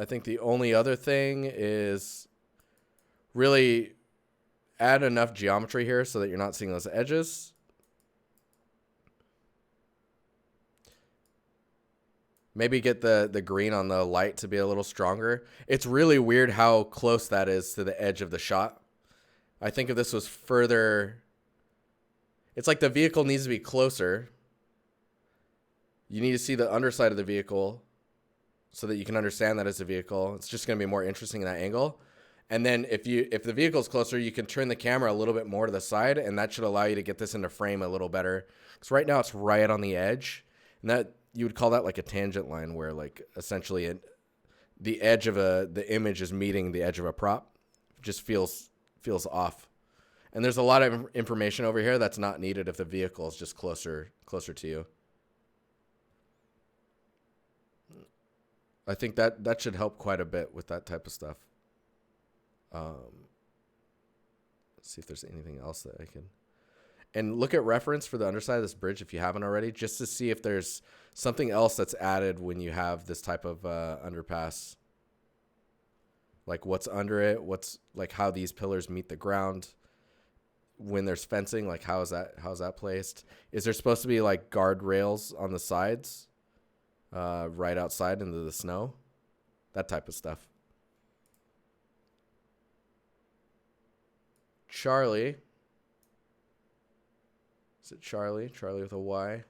think the only other thing is really add enough geometry here so that you're not seeing those edges. Maybe get the green on the light to be a little stronger. It's really weird how close that is to the edge of the shot. I think if this was further, it's like the vehicle needs to be closer. You need to see the underside of the vehicle so that you can understand that it's a vehicle. It's just going to be more interesting in that angle. And then if the vehicle's closer, you can turn the camera a little bit more to the side, and that should allow you to get this into frame a little better. Because right now it's right on the edge, and that you would call that like a tangent line, where like essentially the edge of the image is meeting the edge of a prop. It just feels off. And there's a lot of information over here that's not needed if the vehicle is just closer to you. I think that should help quite a bit with that type of stuff. Let's see if there's anything else that I can. And look at reference for the underside of this bridge if you haven't already, just to see if there's something else that's added when you have this type of underpass. Like what's under it, what's like how these pillars meet the ground. When there's fencing, like how's that placed? Is there supposed to be like guardrails on the sides, right outside into the snow? That type of stuff. Charlie. Is it Charlie? Charlie with a Y.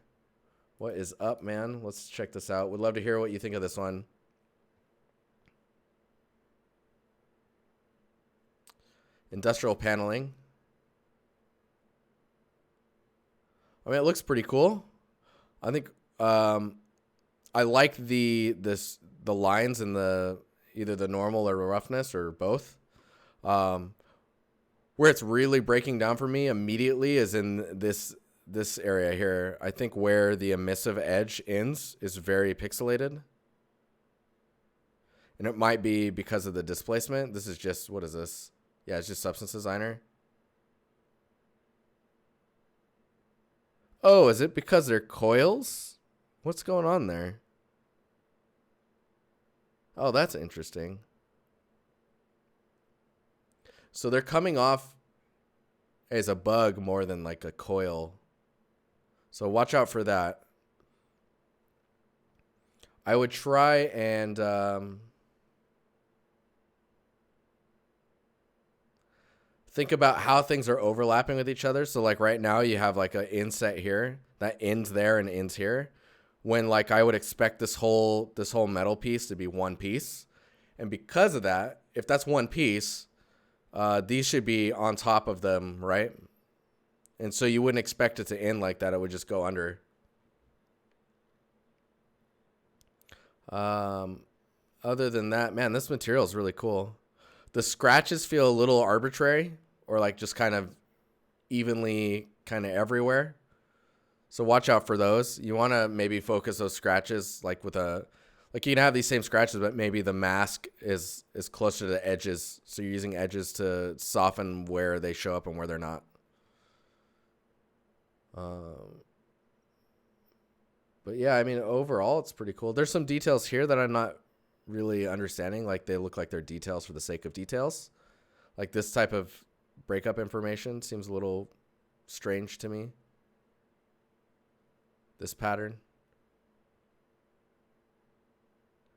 What is up, man? Let's check this out. Would love to hear what you think of this one. Industrial paneling. I mean, it looks pretty cool. I think I like the lines in either the normal or roughness or both. Where it's really breaking down for me immediately is in this area here. I think where the emissive edge ends is very pixelated. And it might be because of the displacement. This is just, what is this? Yeah, it's just Substance Designer. Oh, is it because they're coils? What's going on there? Oh, that's interesting. So they're coming off as a bug more than like a coil. So watch out for that. I would try and think about how things are overlapping with each other. So like right now you have like an inset here that ends there and ends here. When like I would expect this whole metal piece to be one piece. And because of that, if that's one piece, these should be on top of them, right? And so you wouldn't expect it to end like that. It would just go under. Other than that, man, this material is really cool. The scratches feel a little arbitrary or like just kind of evenly kind of everywhere. So watch out for those. You want to maybe focus those scratches like with like you can have these same scratches, but maybe the mask is closer to the edges. So you're using edges to soften where they show up and where they're not. But yeah, I mean, overall, it's pretty cool. There's some details here that I'm not really understanding. Like they look like they're details for the sake of details. Like this type of breakup information seems a little strange to me. This pattern.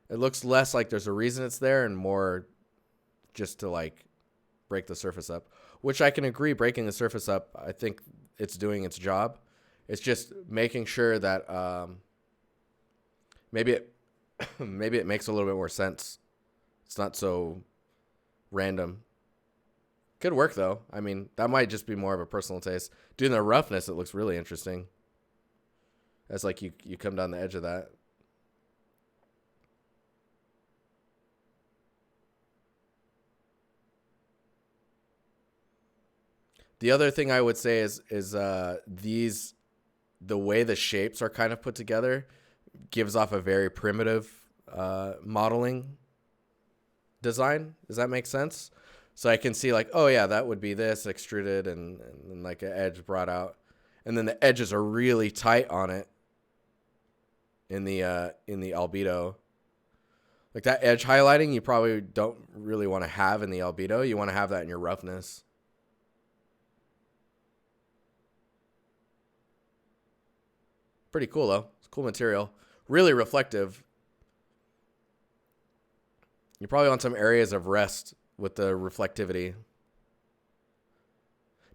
It looks less like there's a reason it's there and more just to like break the surface up, which I can agree. Breaking the surface up, I think it's doing its job. It's just making sure that maybe Maybe it makes a little bit more sense. It's not so random. Could work though. I mean, that might just be more of a personal taste. Doing the roughness, it looks really interesting. As like you come down the edge of that. The other thing I would say is these, the way the shapes are kind of put together gives off a very primitive modeling design. Does that make sense? So I can see like, oh yeah, that would be this extruded and like an edge brought out, and then the edges are really tight on it in the albedo. Like that edge highlighting, you probably don't really want to have in the albedo. You want to have that in your roughness. Pretty cool though. It's cool material. Really reflective. You probably want some areas of rest with the reflectivity.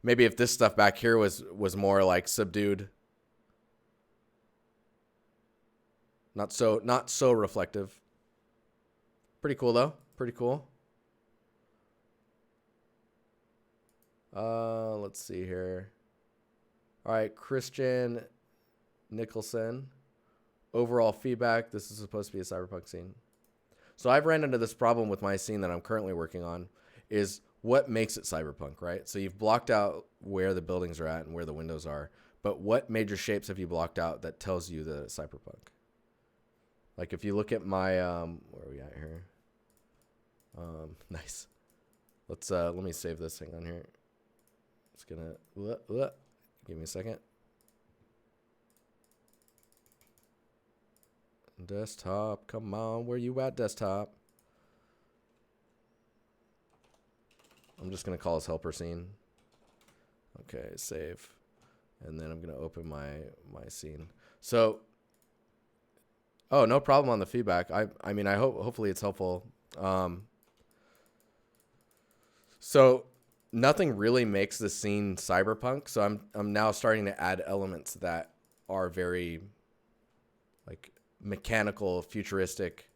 Maybe if this stuff back here was more like subdued. Not so reflective. Pretty cool though. Pretty cool. Let's see here. All right, Christian Nicholson. Overall feedback. This is supposed to be a cyberpunk scene. So I've ran into this problem with my scene that I'm currently working on, is what makes it cyberpunk, right? So you've blocked out where the buildings are at and where the windows are, but what major shapes have you blocked out that tells you that it's cyberpunk? Like if you look at my, where are we at here? Nice. Let me save this thing on here. It's gonna, give me a second. Desktop, come on, where you at, desktop? I'm just gonna call this helper scene. Okay, save, and then I'm gonna open my scene. So, oh, no problem on the feedback. I mean, hopefully it's helpful. So nothing really makes the scene cyberpunk. So I'm now starting to add elements that are very like mechanical, futuristic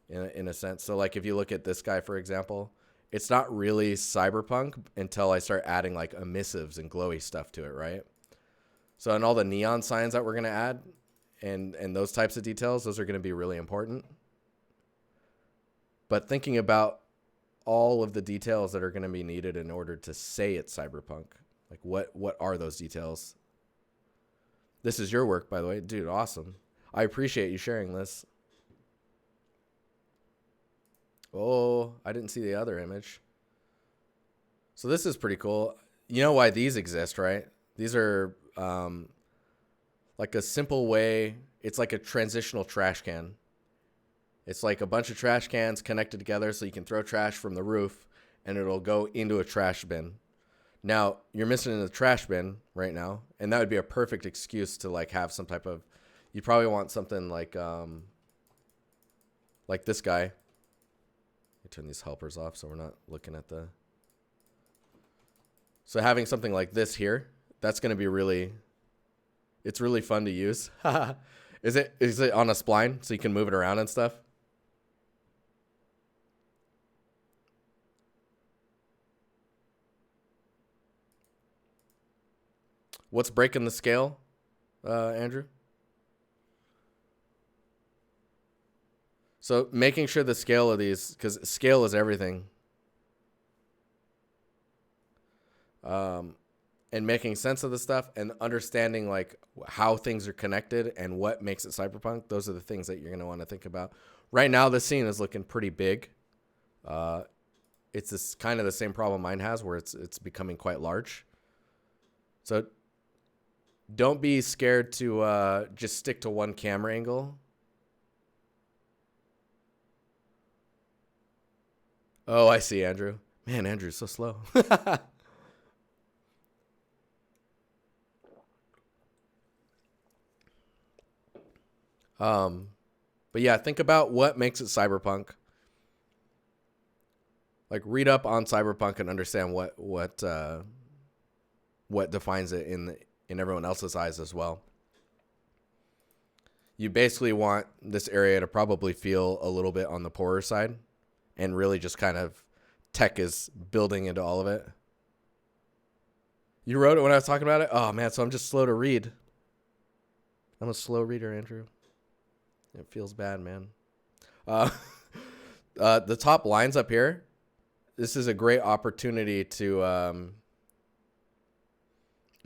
in a sense. So like if you look at this guy, for example, it's not really cyberpunk until I start adding like emissives and glowy stuff to it, right? So in all the neon signs that we're going to add and those types of details, those are going to be really important. But thinking about all of the details that are going to be needed in order to say it's cyberpunk, like what are those details? This is your work, by the way. Dude, awesome. I appreciate you sharing this. Oh, I didn't see the other image. So this is pretty cool. You know why these exist, right? These are like a simple way. It's like a transitional trash can. It's like a bunch of trash cans connected together so you can throw trash from the roof and it'll go into a trash bin. Now, you're missing the trash bin right now, and that would be a perfect excuse to like have some type of, you probably want something like this guy. Let me turn these helpers off so we're not looking at the. So having something like this here, that's going to be really, it's really fun to use. Is it on a spline so you can move it around and stuff? What's breaking the scale, Andrew? So making sure the scale of these, because scale is everything. And making sense of the stuff and understanding like how things are connected and what makes it cyberpunk. Those are the things that you're going to want to think about. Right now, this scene is looking pretty big. It's this kind of the same problem mine has where it's becoming quite large. So don't be scared to just stick to one camera angle. Oh, I see, Andrew. Man, Andrew's so slow. But yeah, think about what makes it cyberpunk. Like read up on cyberpunk and understand what defines it in everyone else's eyes as well. you basically want this area to probably feel a little bit on the poorer side, and really just kind of tech is building into all of it. You wrote it when I was talking about it? Oh, man, so I'm just slow to read. I'm a slow reader, Andrew. It feels bad, man. The top lines up here, this is a great opportunity to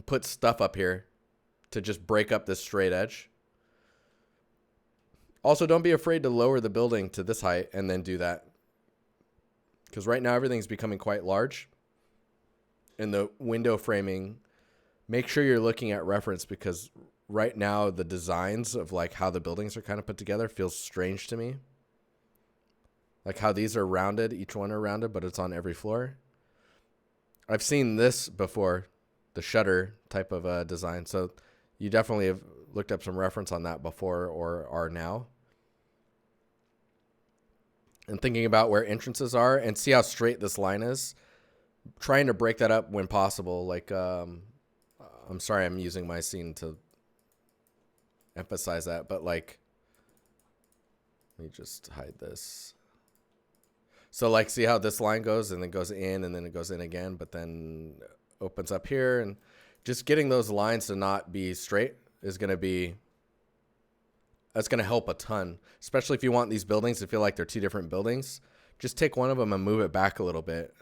put stuff up here to just break up this straight edge. Also, don't be afraid to lower the building to this height and then do that. Because right now everything's becoming quite large. And the window framing, make sure you're looking at reference, because right now the designs of like how the buildings are kind of put together feels strange to me. Like how these are rounded, each one are rounded, but it's on every floor. I've seen this before, the shutter type of design. So you definitely have looked up some reference on that before or are now. And thinking about where entrances are and see how straight this line is. Trying to break that up when possible. Like, I'm sorry I'm using my scene to emphasize that, but like, let me just hide this. So like, see how this line goes and then goes in and then it goes in again, but then opens up here, and just getting those lines to not be straight is going to be, that's going to help a ton, especially if you want these buildings to feel like they're two different buildings. Just take one of them and move it back a little bit.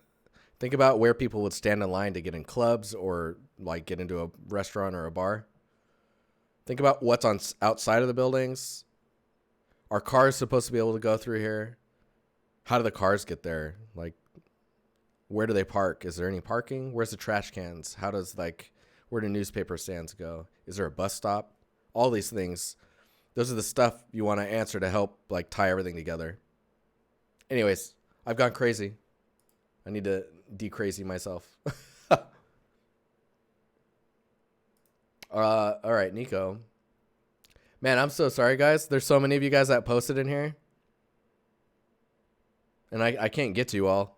Think about where people would stand in line to get in clubs or like get into a restaurant or a bar. Think about what's on outside of the buildings. Are cars supposed to be able to go through here? How do the cars get there? Like, where do they park? Is there any parking? Where's the trash cans? How does like, where do newspaper stands go? Is there a bus stop? All these things. Those are the stuff you want to answer to help like tie everything together. Anyways, I've gone crazy. I need to de-crazy myself. All right, Nico. Man, I'm so sorry, guys. There's so many of you guys that posted in here. And I can't get to you all.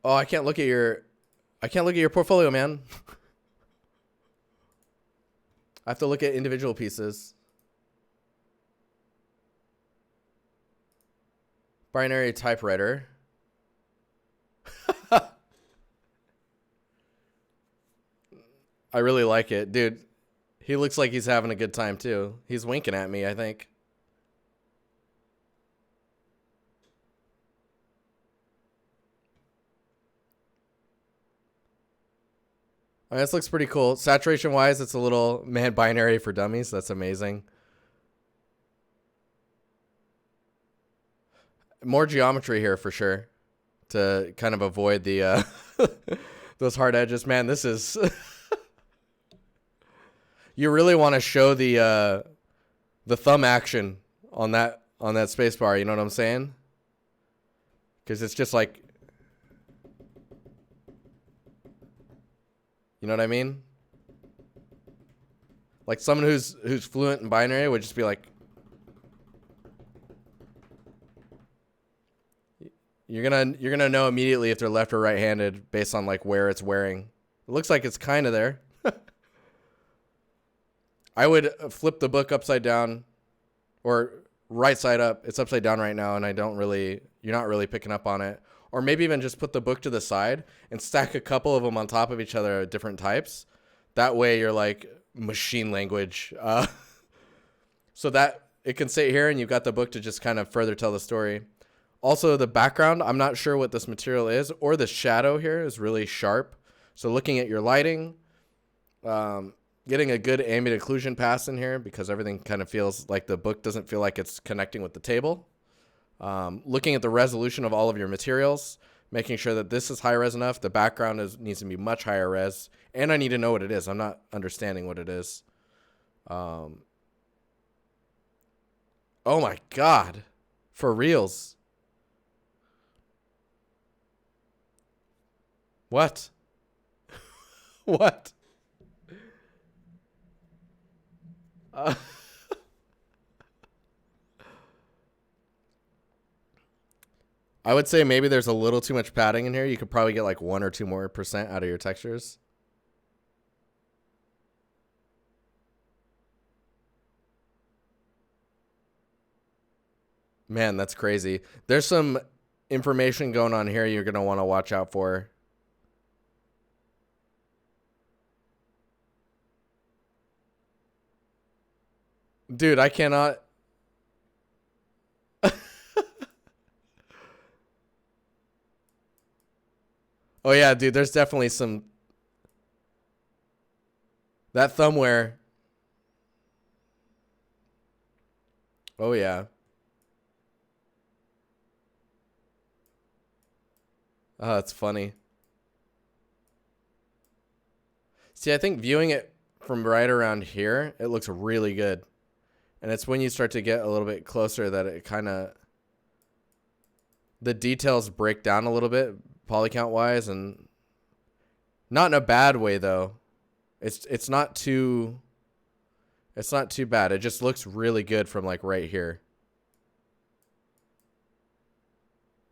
Oh, I can't look at your portfolio, man. I have to look at individual pieces. Binary typewriter. I really like it. Dude, he looks like he's having a good time too. He's winking at me, I think. This looks pretty cool. Saturation wise, it's a little binary for dummies. That's amazing. More geometry here for sure to kind of avoid the those hard edges. Man, this is you really want to show the thumb action on that space bar, you know what I'm saying? Cuz it's just like, you know what I mean? Like someone who's fluent in binary would just be like, you're gonna know immediately if they're left or right-handed based on like where it's wearing. It looks like it's kind of there. I would flip the book upside down, or right side up. It's upside down right now, and you're not really picking up on it. Or maybe even just put the book to the side and stack a couple of them on top of each other at different types. That way you're like machine language. So that it can sit here and you've got the book to just kind of further tell the story. Also, the background, I'm not sure what this material is, or the shadow here is really sharp. So looking at your lighting, getting a good ambient occlusion pass in here, because everything kind of feels like the book doesn't feel like it's connecting with the table. Looking at the resolution of all of your materials, making sure that this is high res enough. The background needs to be much higher res, and I need to know what it is. I'm not understanding what it is. Oh my God, for reals. What? What? I would say maybe there's a little too much padding in here. You could probably get like 1 or 2 more percent out of your textures. Man, that's crazy. There's some information going on here you're going to want to watch out for. Dude, I cannot. Oh, yeah, dude, there's definitely some. That thumbwear. Oh, yeah. Oh, that's funny. See, I think viewing it from right around here, it looks really good. And it's when you start to get a little bit closer that it kind of, the details break down a little bit poly count wise, and not in a bad way though. It's not too bad. It just looks really good from like right here.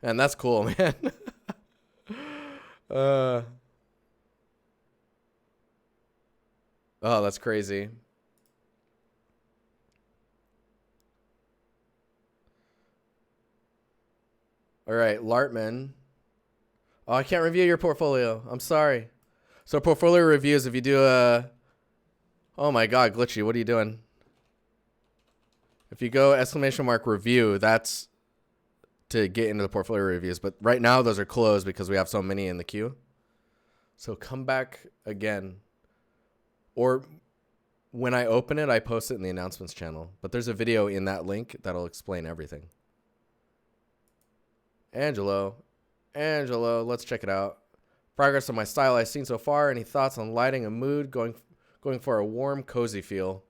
And that's cool, man. Oh, that's crazy. All right, Lartman. Oh, I can't review your portfolio. I'm sorry. So portfolio reviews, if you do a... Oh my God, Glitchy, what are you doing? If you go !review, that's to get into the portfolio reviews. But right now, those are closed because we have so many in the queue. So come back again. Or when I open it, I post it in the announcements channel. But there's a video in that link that'll explain everything. Angelo, let's check it out. Progress on my style I've seen so far. Any thoughts on lighting and mood? Going for a warm, cozy feel.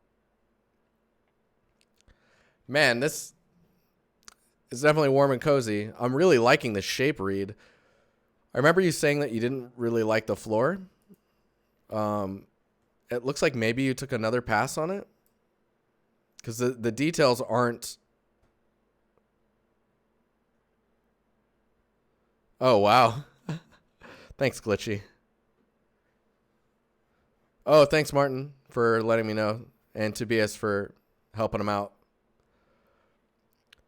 Man, this is definitely warm and cozy. I'm really liking the shape read. I remember you saying that you didn't really like the floor. It looks like maybe you took another pass on it, because the details aren't. Oh, wow. Thanks, Glitchy. Oh, thanks, Martin, for letting me know, and Tobias for helping him out.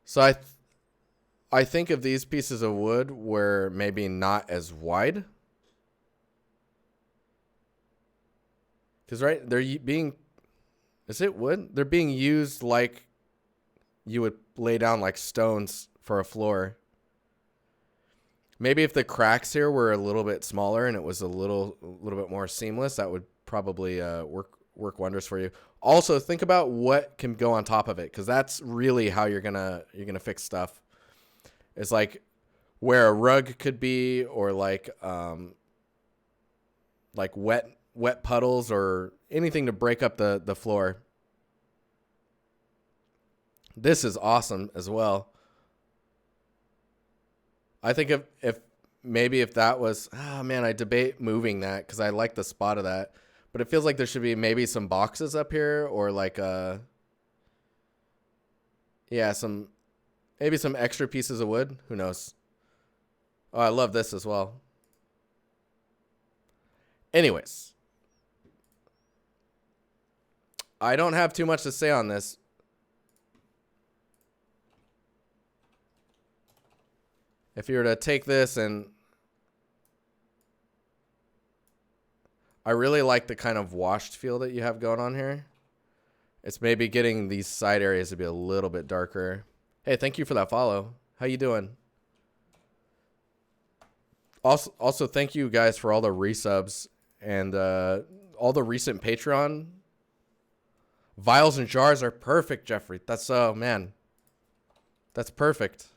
So I think of these pieces of wood were maybe not as wide. Because, right, they're being... Is it wood? They're being used like you would lay down like stones for a floor. Maybe if the cracks here were a little bit smaller and it was a little bit more seamless, that would probably work wonders for you. Also, think about what can go on top of it, because that's really how you're gonna fix stuff. It's like where a rug could be, or like wet puddles or anything to break up the floor. This is awesome as well. I think if that was, man, I debate moving that because I like the spot of that, but it feels like there should be maybe some boxes up here, or like maybe some extra pieces of wood. Who knows? Oh, I love this as well. Anyways, I don't have too much to say on this. If you were to take this, and I really like the kind of washed feel that you have going on here. It's maybe getting these side areas to be a little bit darker. Hey, thank you for that follow. How you doing? Also, thank you guys for all the resubs and all the recent Patreon. Vials and jars are perfect, Jeffrey. That's man. That's perfect.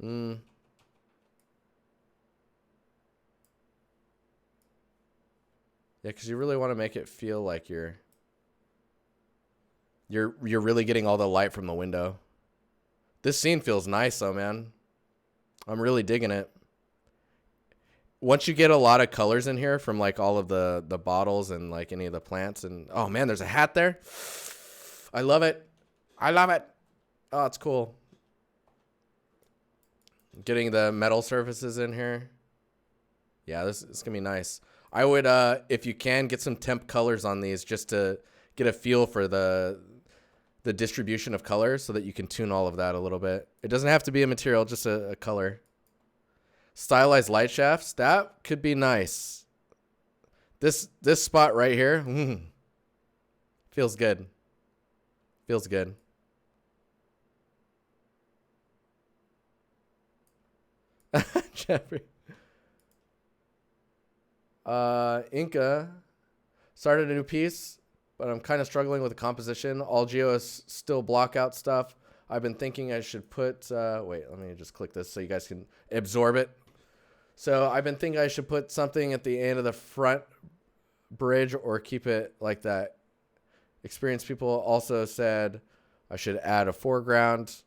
Yeah, because you really want to make it feel like you're really getting all the light from the window. This scene feels nice though, man. I'm really digging it. once you get a lot of colors in here from like all of the bottles and like any of the plants, and oh man, there's a hat there. I love it. I love it. Oh, it's cool. Getting the metal surfaces in here. Yeah, this is gonna be nice. I would, if you can, get some temp colors on these just to get a feel for the distribution of colors so that you can tune all of that a little bit. It doesn't have to be a material, just a color. Stylized light shafts, that could be nice. This spot right here, feels good. Feels good. Jeffrey. Inca started a new piece, but I'm kind of struggling with the composition. All Geo is still block out stuff. I've been thinking I should put, wait, let me just click this so you guys can absorb it. So I've been thinking I should put something at the end of the front bridge or keep it like that. Experienced people also said I should add a foreground.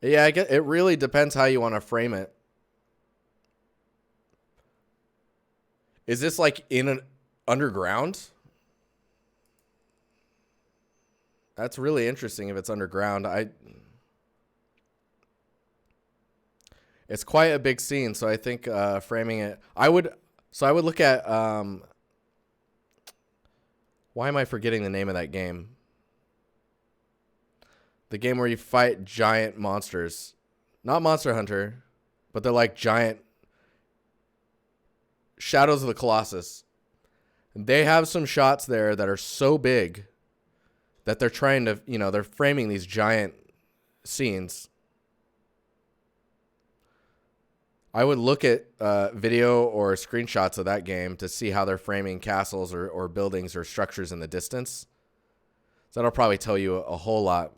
Yeah, I get it. Really depends how you want to frame it. Is this like in an underground? That's really interesting if it's underground. It's quite a big scene, so I think framing it. I would look at why am I forgetting the name of that game? The game where you fight giant monsters. Not Monster Hunter, but they're like giant Shadows of the Colossus. They have some shots there that are so big that they're trying to, they're framing these giant scenes. I would look at video or screenshots of that game to see how they're framing castles or buildings or structures in the distance. So that'll probably tell you a whole lot.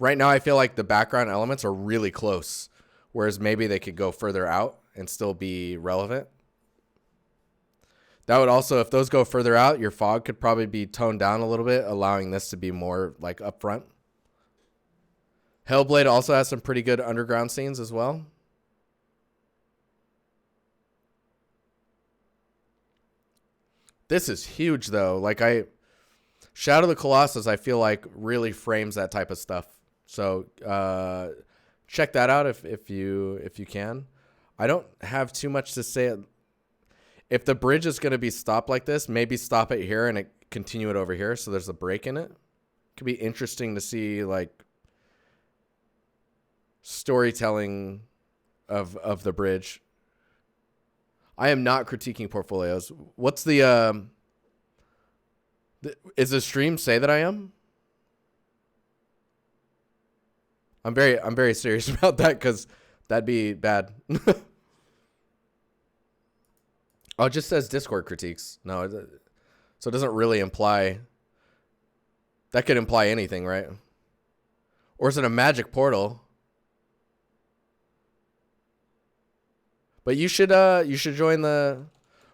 Right now, I feel like the background elements are really close, whereas maybe they could go further out and still be relevant. That would also, if those go further out, your fog could probably be toned down a little bit, allowing this to be more like up front. Hellblade also has some pretty good underground scenes as well. This is huge though. Like Shadow of the Colossus, I feel like really frames that type of stuff. So check that out if you can. I don't have too much to say. If the bridge is going to be stopped like this, maybe stop it here and continue it over here so there's a break in it. Could be interesting to see like storytelling of the bridge. I am not critiquing portfolios. What's is the stream say that I am? I'm very serious about that because that'd be bad. Oh, it just says Discord critiques. No, so it doesn't really imply. That could imply anything, right? Or is it a magic portal? But you should join the.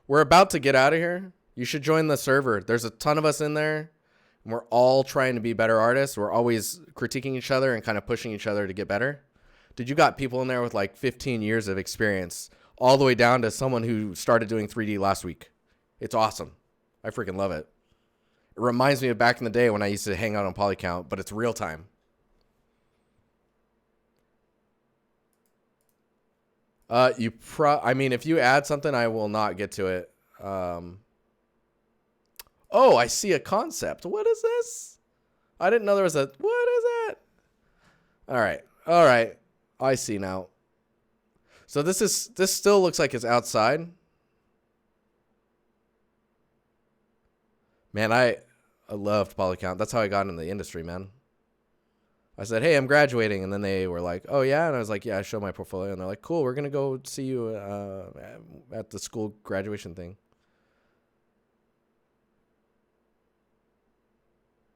We're about to get out of here. You should join the server. There's a ton of us in there, and we're all trying to be better artists. We're always critiquing each other and kind of pushing each other to get better. Dude, you got people in there with like 15 years of experience, all the way down to someone who started doing 3D last week. It's awesome. I freaking love it. It reminds me of back in the day when I used to hang out on Polycount, but it's real time. I mean, if you add something, I will not get to it. Oh, I see a concept. What is this? I didn't know there was a. What is that? All right. I see now. So this still looks like it's outside. Man, I loved Polycount. That's how I got into the industry, man. I said, hey, I'm graduating. And then they were like, oh, yeah? And I was like, yeah, I showed my portfolio. And they're like, cool, we're going to go see you at the school graduation thing.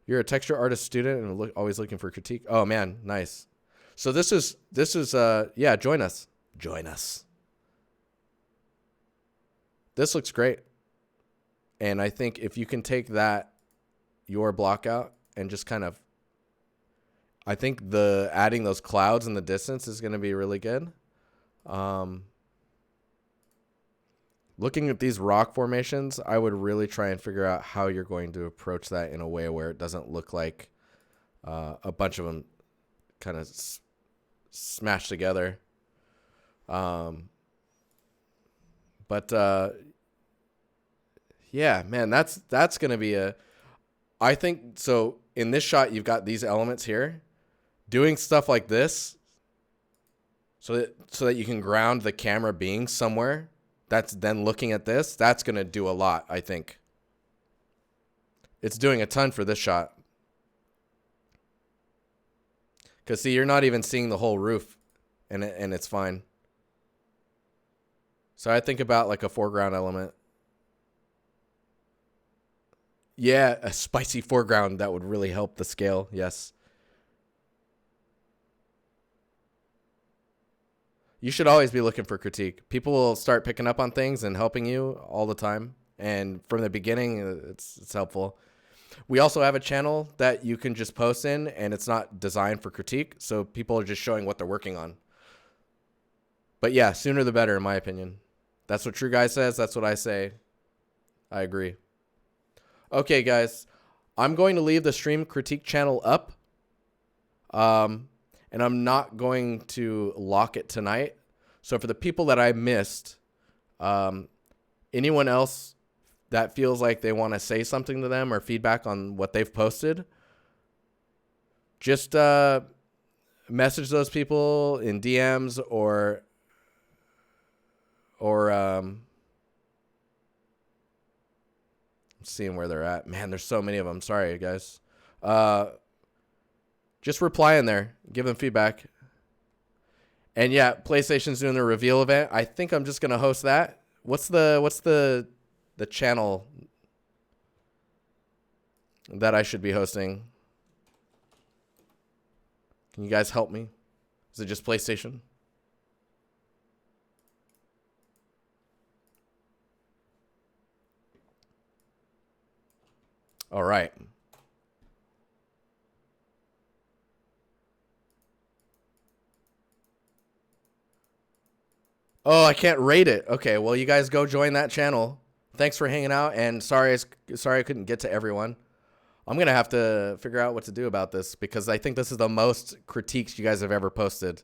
You're a texture artist student and always looking for critique. Oh, man, nice. So this is yeah, join us. Join us. This looks great. And I think if you can take that your block out and just kind of, I think the adding those clouds in the distance is going to be really good. Looking at these rock formations, I would really try and figure out how you're going to approach that in a way where it doesn't look like a bunch of them kind of smashed together. Yeah, man, that's going to be I think, so in this shot, you've got these elements here. Doing stuff like this so that you can ground the camera being somewhere that's then looking at this, that's going to do a lot, I think. It's doing a ton for this shot. Because, see, you're not even seeing the whole roof, and it's fine. So I think about like a foreground element. Yeah, a spicy foreground, that would really help the scale, yes. You should always be looking for critique. People will start picking up on things and helping you all the time. And from the beginning, it's helpful. We also have a channel that you can just post in, and it's not designed for critique. So people are just showing what they're working on. But yeah, sooner the better, in my opinion. That's what True Guy says. That's what I say. I agree. Okay, guys. I'm going to leave the stream critique channel up. And I'm not going to lock it tonight. So for the people that I missed, anyone else that feels like they want to say something to them or feedback on what they've posted, just message those people in DMs or I'm seeing where they're at. Man, there's so many of them. Sorry, guys. Just reply in there. Give them feedback. And yeah, PlayStation's doing the reveal event. I think I'm just going to host that. What's the channel that I should be hosting? Can you guys help me? Is it just PlayStation? All right. Oh, I can't rate it. Okay, well, you guys go join that channel. Thanks for hanging out, and sorry I couldn't get to everyone. I'm going to have to figure out what to do about this because I think this is the most critiques you guys have ever posted.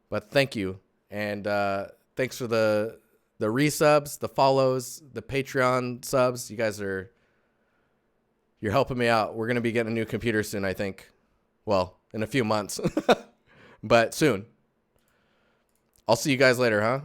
But thank you, and thanks for the resubs, the follows, the Patreon subs. You guys you're helping me out. We're going to be getting a new computer soon, I think. Well, in a few months, but soon. I'll see you guys later, huh?